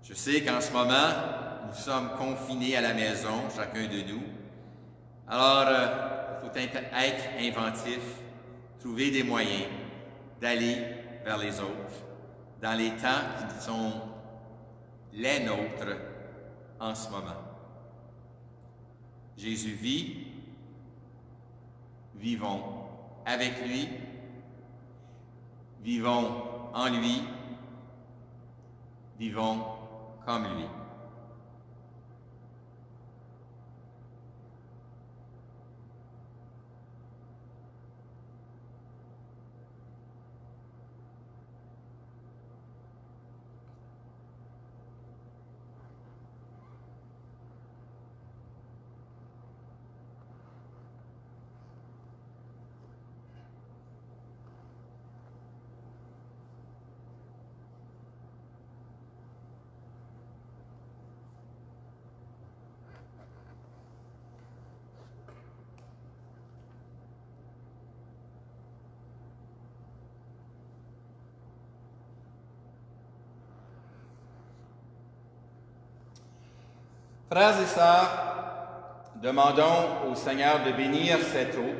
S2: Je sais qu'en ce moment, nous sommes confinés à la maison, chacun de nous. Alors, il faut être inventif, trouver des moyens d'aller vers les autres dans les temps qui sont les nôtres en ce moment. Jésus vit, vivons avec lui, vivons en lui, vivons comme lui. Frères et sœurs, demandons au Seigneur de bénir cette eau.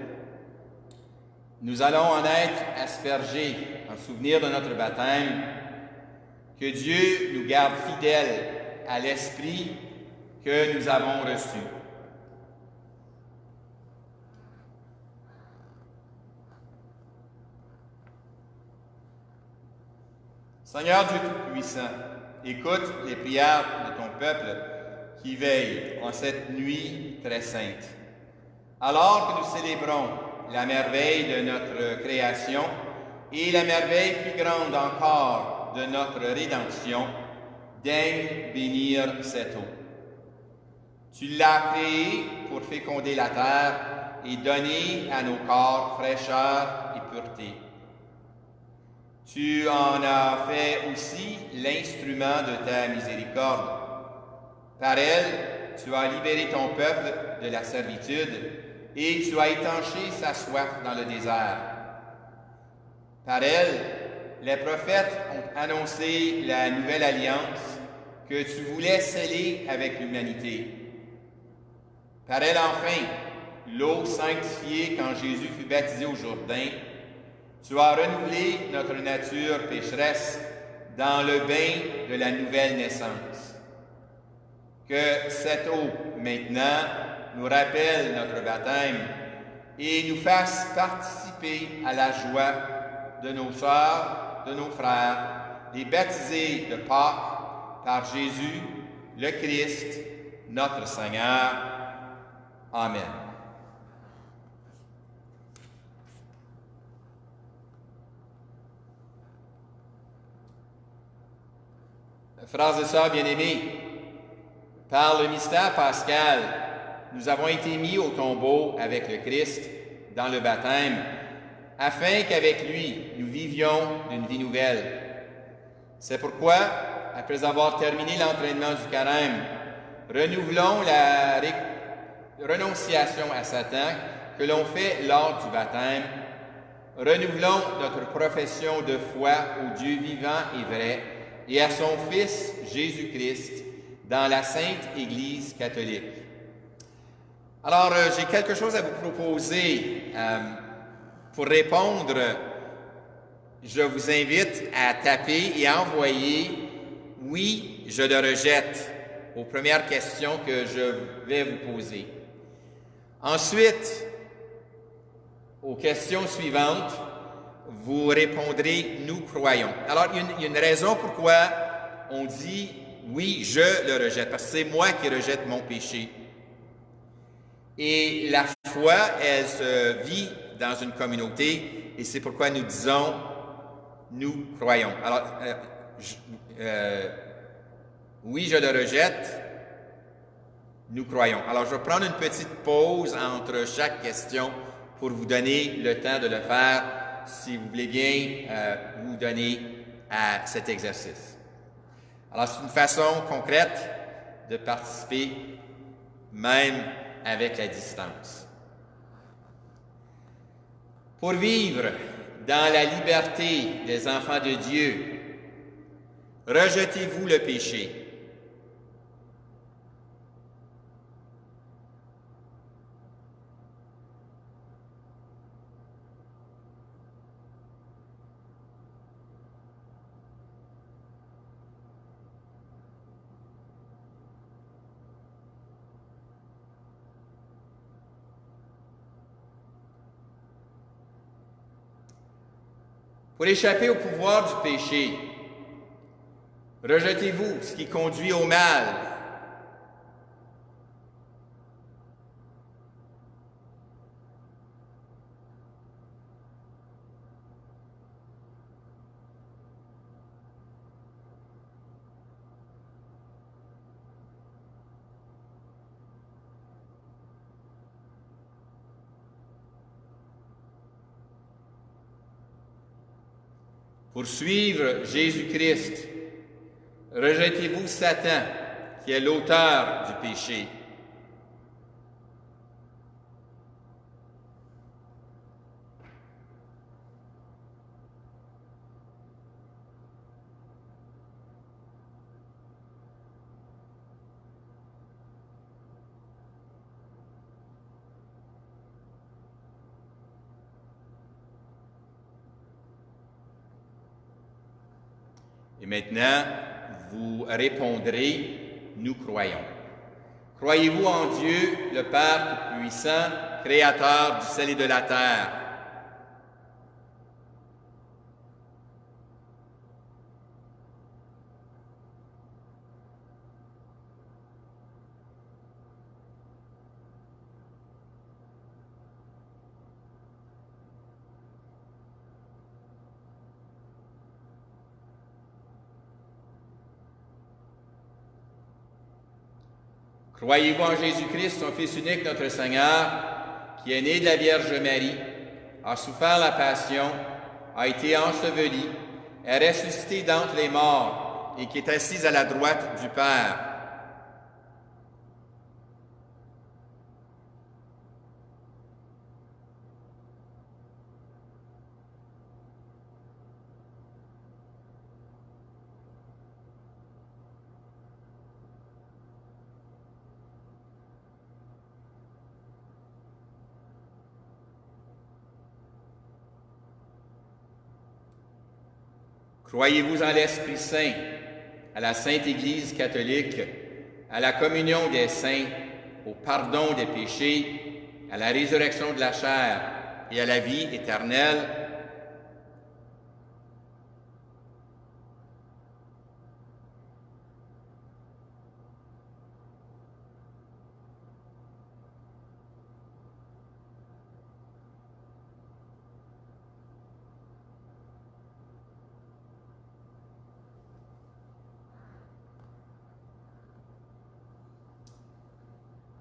S2: Nous allons en être aspergés en souvenir de notre baptême. Que Dieu nous garde fidèles à l'Esprit que nous avons reçu. Seigneur Dieu Tout-Puissant, écoute les prières de ton peuple qui veille en cette nuit très sainte. Alors que nous célébrons la merveille de notre création et la merveille plus grande encore de notre rédemption, daigne bénir cette eau. Tu l'as créée pour féconder la terre et donner à nos corps fraîcheur et pureté. Tu en as fait aussi l'instrument de ta miséricorde. Par elle, tu as libéré ton peuple de la servitude et tu as étanché sa soif dans le désert. Par elle, les prophètes ont annoncé la nouvelle alliance que tu voulais sceller avec l'humanité. Par elle, enfin, l'eau sanctifiée quand Jésus fut baptisé au Jourdain, tu as renouvelé notre nature pécheresse dans le bain de la nouvelle naissance. Que cette eau, maintenant, nous rappelle notre baptême et nous fasse participer à la joie de nos sœurs, de nos frères, les baptisés de Pâques par Jésus, le Christ, notre Seigneur. Amen. Frères et sœurs bien-aimés, par le mystère pascal, nous avons été mis au tombeau avec le Christ dans le baptême, afin qu'avec lui, nous vivions d'une vie nouvelle. C'est pourquoi, après avoir terminé l'entraînement du carême, renouvelons la renonciation à Satan que l'on fait lors du baptême, renouvelons notre profession de foi au Dieu vivant et vrai et à son Fils Jésus-Christ dans la Sainte Église catholique. Alors, j'ai quelque chose à vous proposer. Pour répondre, je vous invite à taper et à envoyer « Oui, je le rejette » aux premières questions que je vais vous poser. Ensuite, aux questions suivantes, vous répondrez « Nous croyons ». Alors, il y a une raison pourquoi on dit « Oui, je le rejette », parce que c'est moi qui rejette mon péché. Et la foi, elle se vit dans une communauté, et c'est pourquoi nous disons « Nous croyons ». Alors, oui, je le rejette, nous croyons. Alors, je vais prendre une petite pause entre chaque question pour vous donner le temps de le faire, si vous voulez bien vous donner à cet exercice. Alors, c'est une façon concrète de participer, même avec la distance. Pour vivre dans la liberté des enfants de Dieu, rejetez-vous le péché. Pour échapper au pouvoir du péché, rejetez-vous ce qui conduit au mal. Pour suivre Jésus-Christ, rejetez-vous Satan, qui est l'auteur du péché. Et maintenant, vous répondrez, nous croyons. Croyez-vous en Dieu, le Père Tout-Puissant, Créateur du ciel et de la terre? Croyez-vous en Jésus-Christ, son Fils unique, notre Seigneur, qui est né de la Vierge Marie, a souffert la passion, a été enseveli, est ressuscité d'entre les morts et qui est assis à la droite du Père. Croyez-vous en l'Esprit Saint, à la Sainte Église catholique, à la communion des saints, au pardon des péchés, à la résurrection de la chair et à la vie éternelle?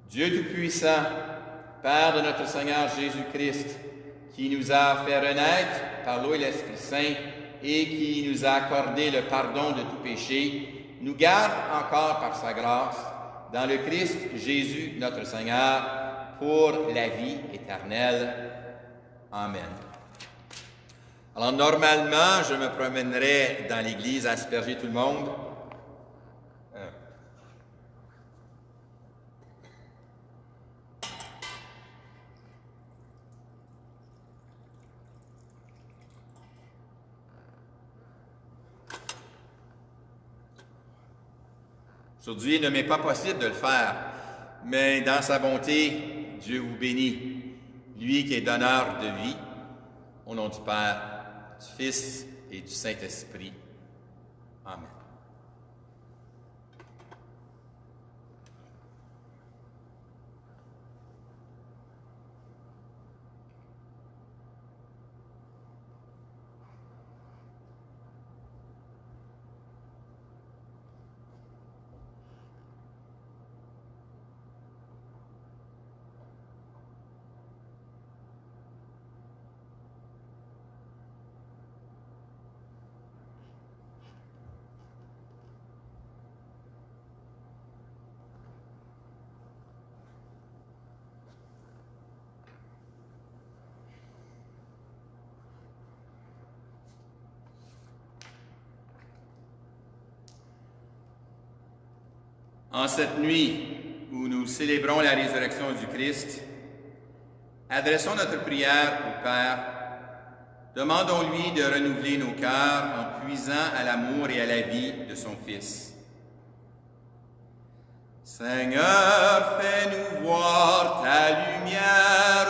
S2: Dieu Tout-Puissant, Père de notre Seigneur Jésus-Christ, qui nous a fait renaître par l'eau et l'Esprit Saint et qui nous a accordé le pardon de tout péché, nous garde encore par sa grâce dans le Christ Jésus notre Seigneur pour la vie éternelle. Amen. Alors normalement, je me promènerai dans l'Église à asperger tout le monde. Aujourd'hui, il ne m'est pas possible de le faire, mais dans sa bonté, Dieu vous bénit, lui qui est donneur de vie, au nom du Père, du Fils et du Saint-Esprit. Amen. En cette nuit où nous célébrons la résurrection du Christ, adressons notre prière au Père. Demandons-lui de renouveler nos cœurs en puisant à l'amour et à la vie de son Fils. Seigneur, fais-nous voir ta lumière.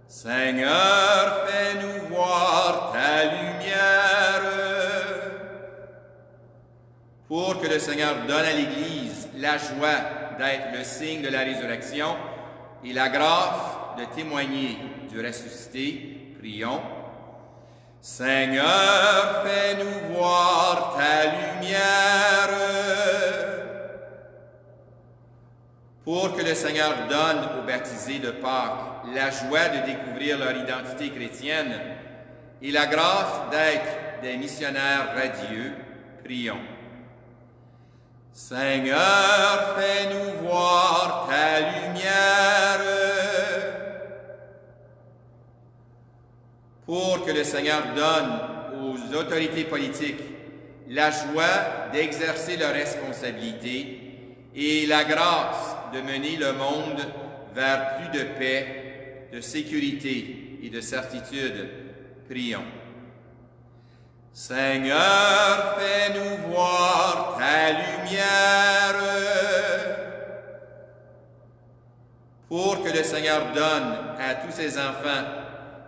S2: Seigneur, fais-nous voir ta lumière. Pour que le Seigneur donne à l'Église la joie d'être le signe de la résurrection et la grâce de témoigner du ressuscité, prions. Seigneur, fais-nous voir ta lumière. Pour que le Seigneur donne aux baptisés de Pâques la joie de découvrir leur identité chrétienne et la grâce d'être des missionnaires radieux, prions. Seigneur, fais-nous voir ta lumière. Pour que le Seigneur donne aux autorités politiques la joie d'exercer leurs responsabilités et la grâce de mener le monde vers plus de paix, de sécurité et de certitude, prions. Seigneur, fais-nous voir ta lumière. Pour que le Seigneur donne à tous ses enfants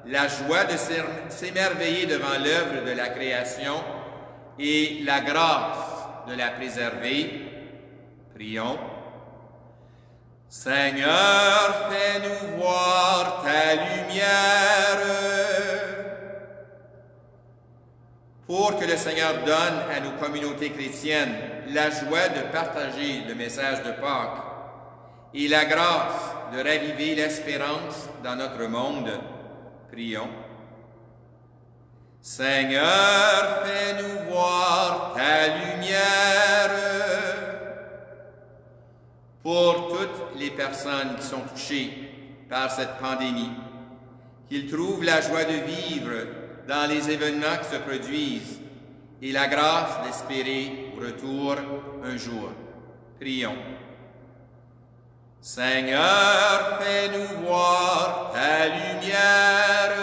S2: la joie de s'émerveiller devant l'œuvre de la création et la grâce de la préserver, prions. Seigneur, fais-nous voir ta lumière. Pour que le Seigneur donne à nos communautés chrétiennes la joie de partager le message de Pâques et la grâce de raviver l'espérance dans notre monde. Prions. Seigneur, fais-nous voir ta lumière. Pour toutes les personnes qui sont touchées par cette pandémie, qu'ils trouvent la joie de vivre dans les événements qui se produisent et la grâce d'espérer au retour un jour. Prions. Seigneur, fais-nous voir ta lumière.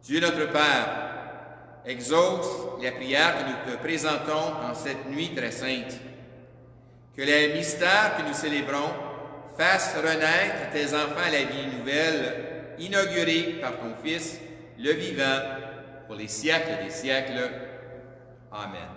S2: Dieu notre Père, exauce la prière que nous te présentons en cette nuit très sainte. Que les mystères que nous célébrons fassent renaître tes enfants à la vie nouvelle, inaugurée par ton Fils, le vivant, pour les siècles des siècles. Amen.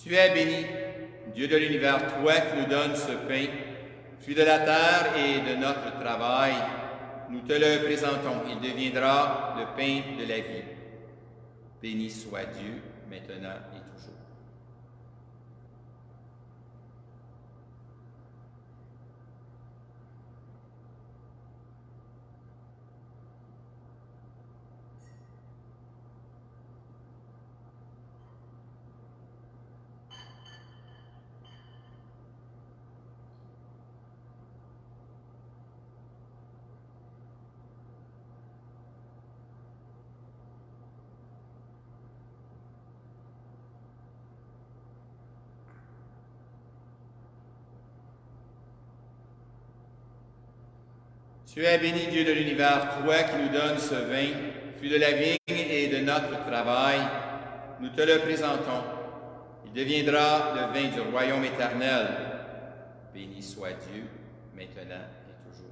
S2: Tu es béni, Dieu de l'univers, toi qui nous donnes ce pain, fruit de la terre et de notre travail. Nous te le présentons, il deviendra le pain de la vie. Béni soit Dieu, maintenant et toujours. Tu es béni, Dieu de l'univers, toi qui nous donnes ce vin, fruit de la vigne et de notre travail. Nous te le présentons. Il deviendra le vin du royaume éternel. Béni soit Dieu, maintenant et toujours.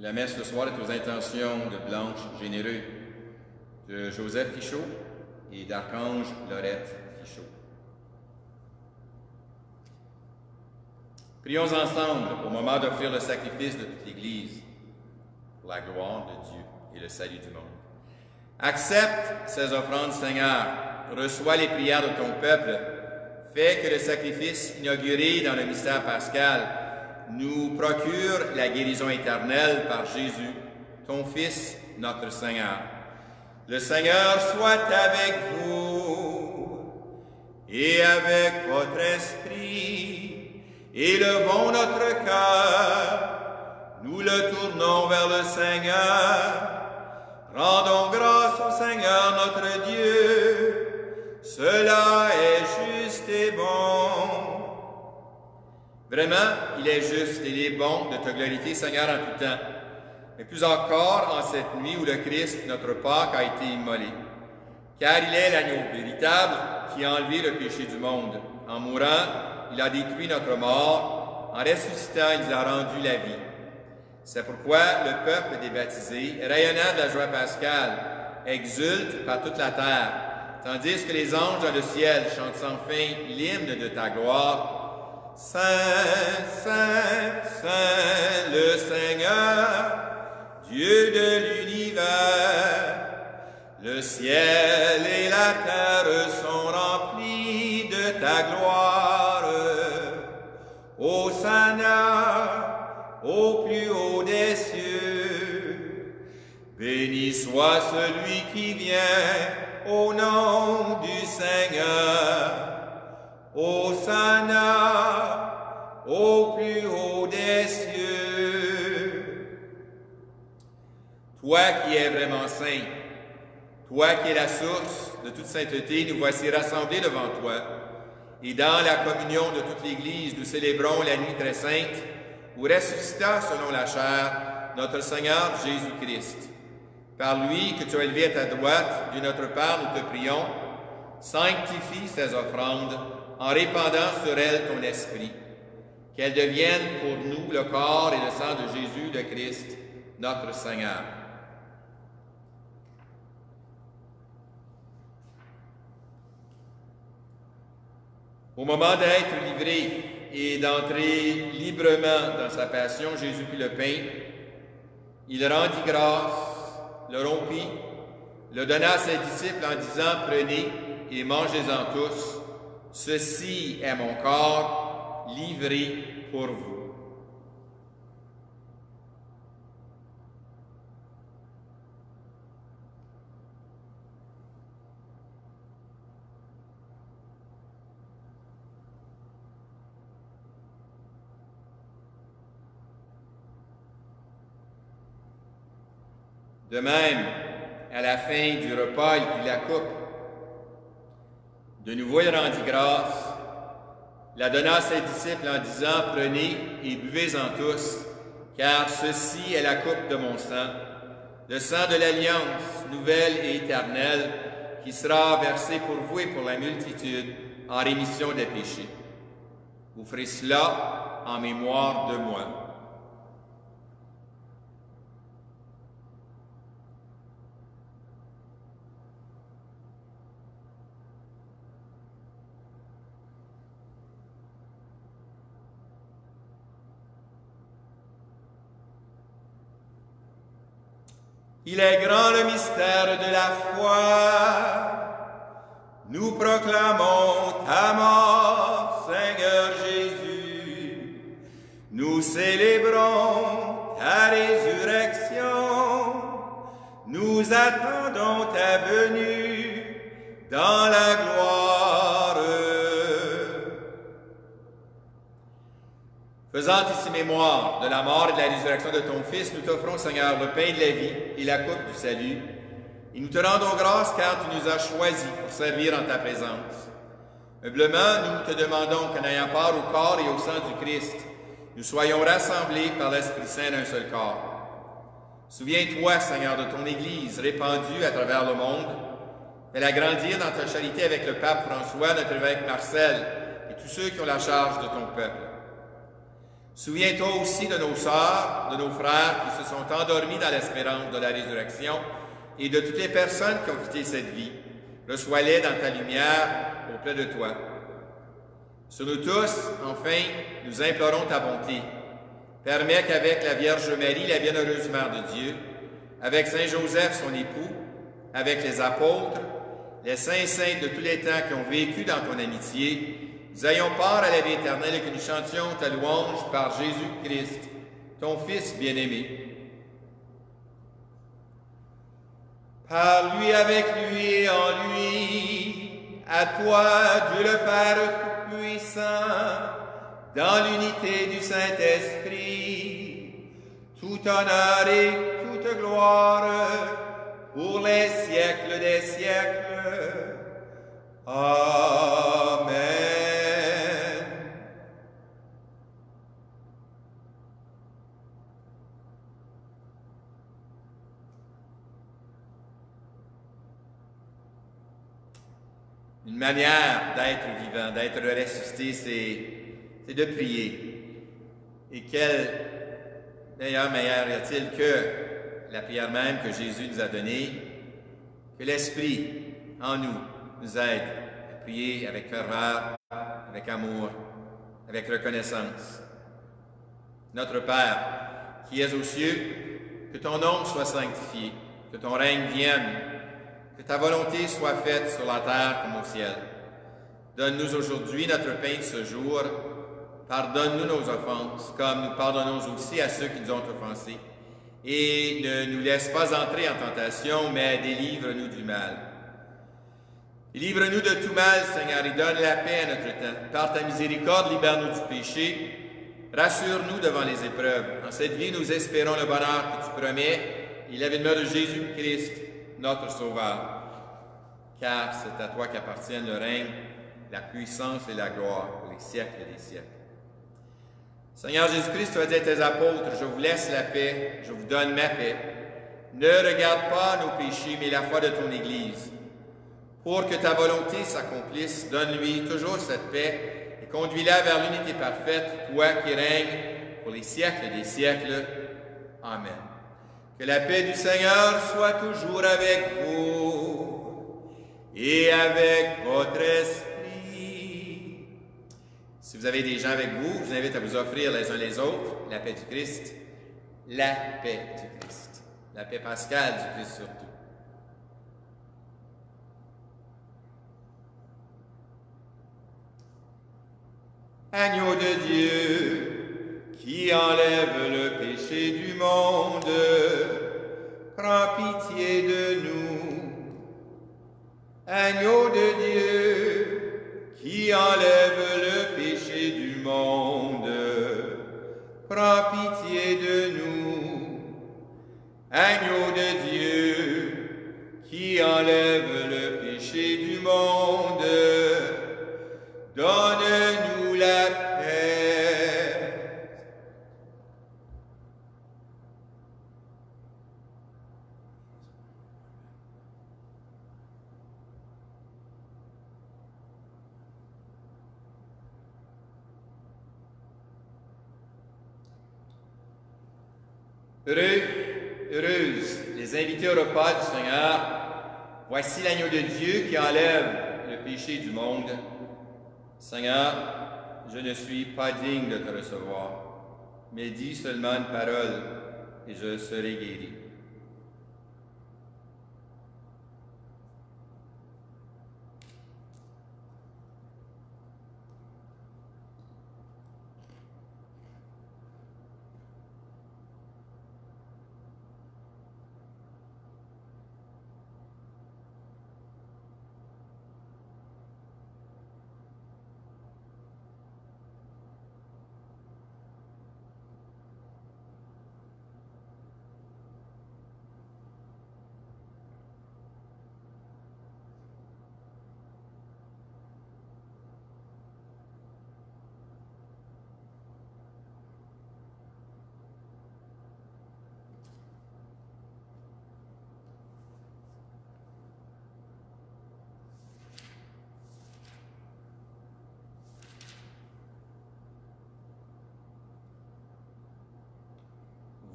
S2: La messe ce soir est aux intentions de Blanche Généreux, de Joseph Fichot et d'Archange Laurette Fichot. Prions ensemble au moment d'offrir le sacrifice de toute l'Église pour la gloire de Dieu et le salut du monde. Accepte ces offrandes, Seigneur, reçois les prières de ton peuple, fais que le sacrifice inauguré dans le mystère pascal nous procure la guérison éternelle par Jésus, ton Fils, notre Seigneur. Le Seigneur soit avec vous et avec votre esprit. Élevons notre cœur, nous le tournons vers le Seigneur. Rendons grâce au Seigneur notre Dieu. Cela est juste et bon. Vraiment, il est juste et il est bon de te glorifier, Seigneur, en tout temps. Mais plus encore en cette nuit où le Christ, notre Pâques, a été immolé. Car il est l'agneau véritable qui a enlevé le péché du monde. En mourant, il a détruit notre mort. En ressuscitant, il nous a rendu la vie. C'est pourquoi le peuple des baptisés, rayonnant de la joie pascale, exulte par toute la terre, tandis que les anges dans le ciel chantent sans fin l'hymne de ta gloire. Saint, Saint, Saint, le Seigneur, Dieu de l'univers. Le ciel et la terre sont remplis de ta gloire. Hosanna, au plus haut des soit celui qui vient au nom du Seigneur. Hosanna au plus haut des cieux. Toi qui es vraiment saint, toi qui es la source de toute sainteté, nous voici rassemblés devant toi. Et dans la communion de toute l'Église, nous célébrons la nuit très sainte, où ressuscita selon la chair notre Seigneur Jésus-Christ. Par lui que tu as élevé à ta droite, de notre part, nous te prions, sanctifie ces offrandes en répandant sur elles ton esprit, qu'elles deviennent pour nous le corps et le sang de Jésus le Christ, notre Seigneur. Au moment d'être livré et d'entrer librement dans sa passion, Jésus prit le pain, il rendit grâce, le rompit, le donna à ses disciples en disant « Prenez et mangez-en tous, ceci est mon corps livré pour vous. » De même, à la fin du repas, il prit la coupe. De nouveau, il rendit grâce, la donna à ses disciples en disant « Prenez et buvez-en tous, car ceci est la coupe de mon sang, le sang de l'alliance nouvelle et éternelle, qui sera versé pour vous et pour la multitude en rémission des péchés. Vous ferez cela en mémoire de moi. » Il est grand le mystère de la foi. Nous proclamons ta mort, Seigneur Jésus. Nous célébrons ta résurrection. Nous attendons ta venue dans la gloire. Faisant ici mémoire de la mort et de la résurrection de ton Fils, nous t'offrons, Seigneur, le pain de la vie et la coupe du salut. Et nous te rendons grâce car tu nous as choisis pour servir en ta présence. Humblement, nous te demandons qu'en ayant part au corps et au sang du Christ, nous soyons rassemblés par l'Esprit Saint d'un seul corps. Souviens-toi, Seigneur, de ton Église répandue à travers le monde. Fais-la grandir dans ta charité avec le pape François, notre évêque Marcel et tous ceux qui ont la charge de ton peuple. Souviens-toi aussi de nos sœurs, de nos frères qui se sont endormis dans l'espérance de la résurrection et de toutes les personnes qui ont quitté cette vie. Reçois-les dans ta lumière auprès de toi. Sur nous tous, enfin, nous implorons ta bonté. Permets qu'avec la Vierge Marie, la bienheureuse Mère de Dieu, avec Saint Joseph, son époux, avec les apôtres, les saints et saintes de tous les temps qui ont vécu dans ton amitié, nous ayons part à la vie éternelle et que nous chantions ta louange par Jésus-Christ, ton Fils bien-aimé. Par lui, avec lui et en lui, à toi, Dieu le Père Tout-Puissant, dans l'unité du Saint-Esprit, tout honneur et toute gloire pour les siècles des siècles. Amen. Une manière d'être vivant, d'être ressuscité, c'est de prier. Et quelle meilleure y a-t-il que la prière même que Jésus nous a donnée, que l'Esprit en nous aide à prier avec ferveur, avec amour, avec reconnaissance. Notre Père, qui es aux cieux, que ton nom soit sanctifié, que ton règne vienne, que ta volonté soit faite sur la terre comme au ciel. Donne-nous aujourd'hui notre pain de ce jour. Pardonne-nous nos offenses, comme nous pardonnons aussi à ceux qui nous ont offensés. et ne nous laisse pas entrer en tentation, mais délivre-nous du mal. Délivre-nous de tout mal, Seigneur, et donne la paix à notre temps. Par ta miséricorde, libère-nous du péché. Rassure-nous devant les épreuves. En cette vie, nous espérons le bonheur que tu promets et l'avènement de Jésus-Christ, notre Sauveur. Car c'est à toi qu'appartiennent le règne, la puissance et la gloire pour les siècles des siècles. Seigneur Jésus-Christ, tu as dit à tes apôtres, je vous laisse la paix, je vous donne ma paix. Ne regarde pas nos péchés, mais la foi de ton Église. Pour que ta volonté s'accomplisse, donne-lui toujours cette paix et conduis-la vers l'unité parfaite, toi qui règnes pour les siècles des siècles. Amen. Que la paix du Seigneur soit toujours avec vous et avec votre esprit. Si vous avez des gens avec vous, je vous invite à vous offrir les uns les autres la paix du Christ, la paix du Christ, la paix pascale du Christ surtout. Agneau de Dieu, qui enlève le péché du monde, prends pitié de nous. Agneau de Dieu, qui enlève le péché du monde, prends pitié de nous. Agneau de Dieu, qui enlève le péché du monde, donne-nous la paix. Heureux, heureuses, les invités au repas du Seigneur. Voici l'agneau de Dieu qui enlève le péché du monde. Seigneur, je ne suis pas digne de te recevoir, mais dis seulement une parole et je serai guéri.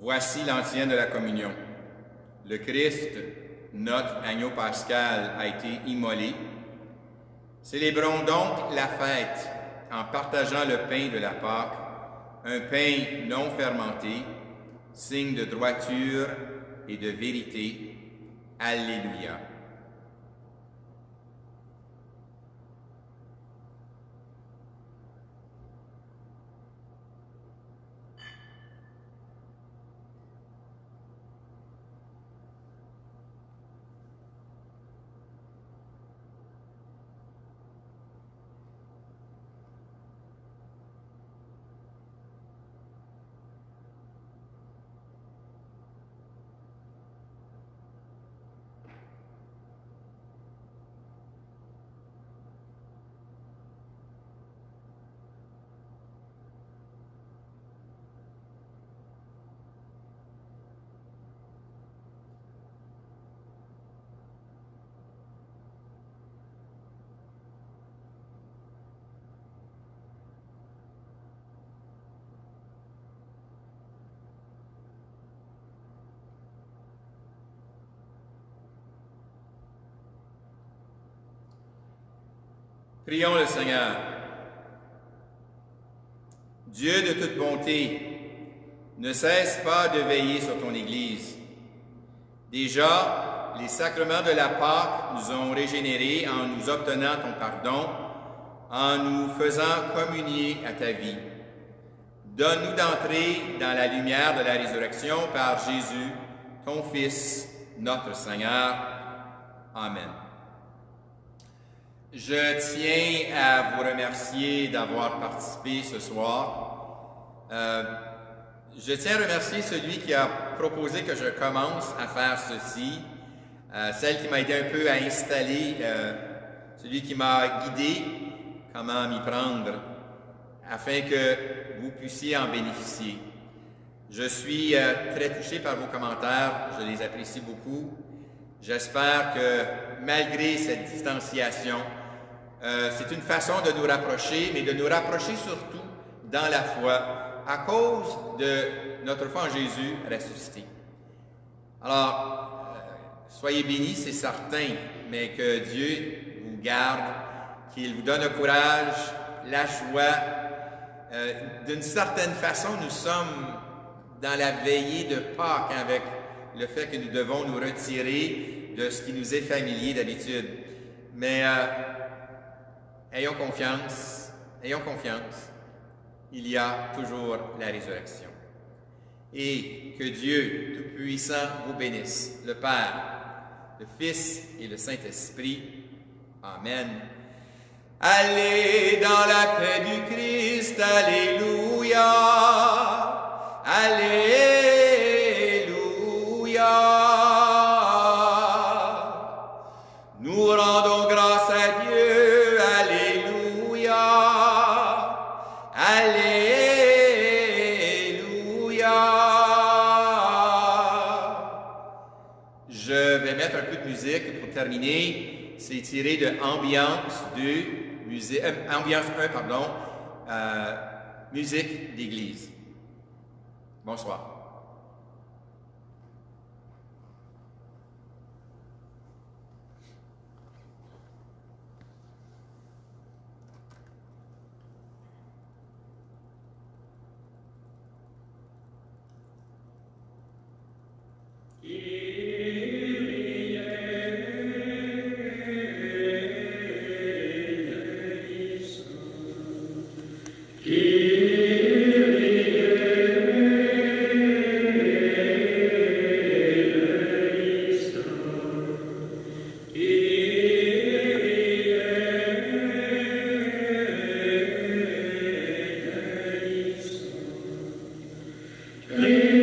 S2: Voici l'antienne de la communion. Le Christ, notre agneau pascal, a été immolé. Célébrons donc la fête en partageant le pain de la Pâque, un pain non fermenté, signe de droiture et de vérité. Alléluia. Prions le Seigneur. Dieu de toute bonté, ne cesse pas de veiller sur ton Église. Déjà, les sacrements de la Pâque nous ont régénérés en nous obtenant ton pardon, en nous faisant communier à ta vie. Donne-nous d'entrer dans la lumière de la résurrection par Jésus, ton Fils, notre Seigneur. Amen. Je tiens à vous remercier d'avoir participé ce soir. Je tiens à remercier celui qui a proposé que je commence à faire ceci, celle qui m'a aidé un peu à installer, celui qui m'a guidé comment m'y prendre, afin que vous puissiez en bénéficier. Je suis très touché par vos commentaires, je les apprécie beaucoup. J'espère que malgré cette distanciation, c'est une façon de nous rapprocher, mais de nous rapprocher surtout dans la foi, à cause de notre foi en Jésus ressuscité. Alors, soyez bénis, c'est certain, mais que Dieu vous garde, qu'il vous donne le courage, la joie. D'une certaine façon, nous sommes dans la veillée de Pâques avec le fait que nous devons nous retirer de ce qui nous est familier d'habitude. Mais ayons confiance, il y a toujours la résurrection. Et que Dieu Tout-Puissant vous bénisse, le Père, le Fils et le Saint-Esprit. Amen. Allez dans la paix du Christ, alléluia, alléluia. Nous rendons grâce à Dieu, alléluia, alléluia. Je vais mettre un peu de musique pour terminer. C'est tiré de Ambiance 2. Ambiance 1, pardon, musique d'église. Bonsoir.
S3: Amen.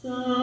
S3: Yeah.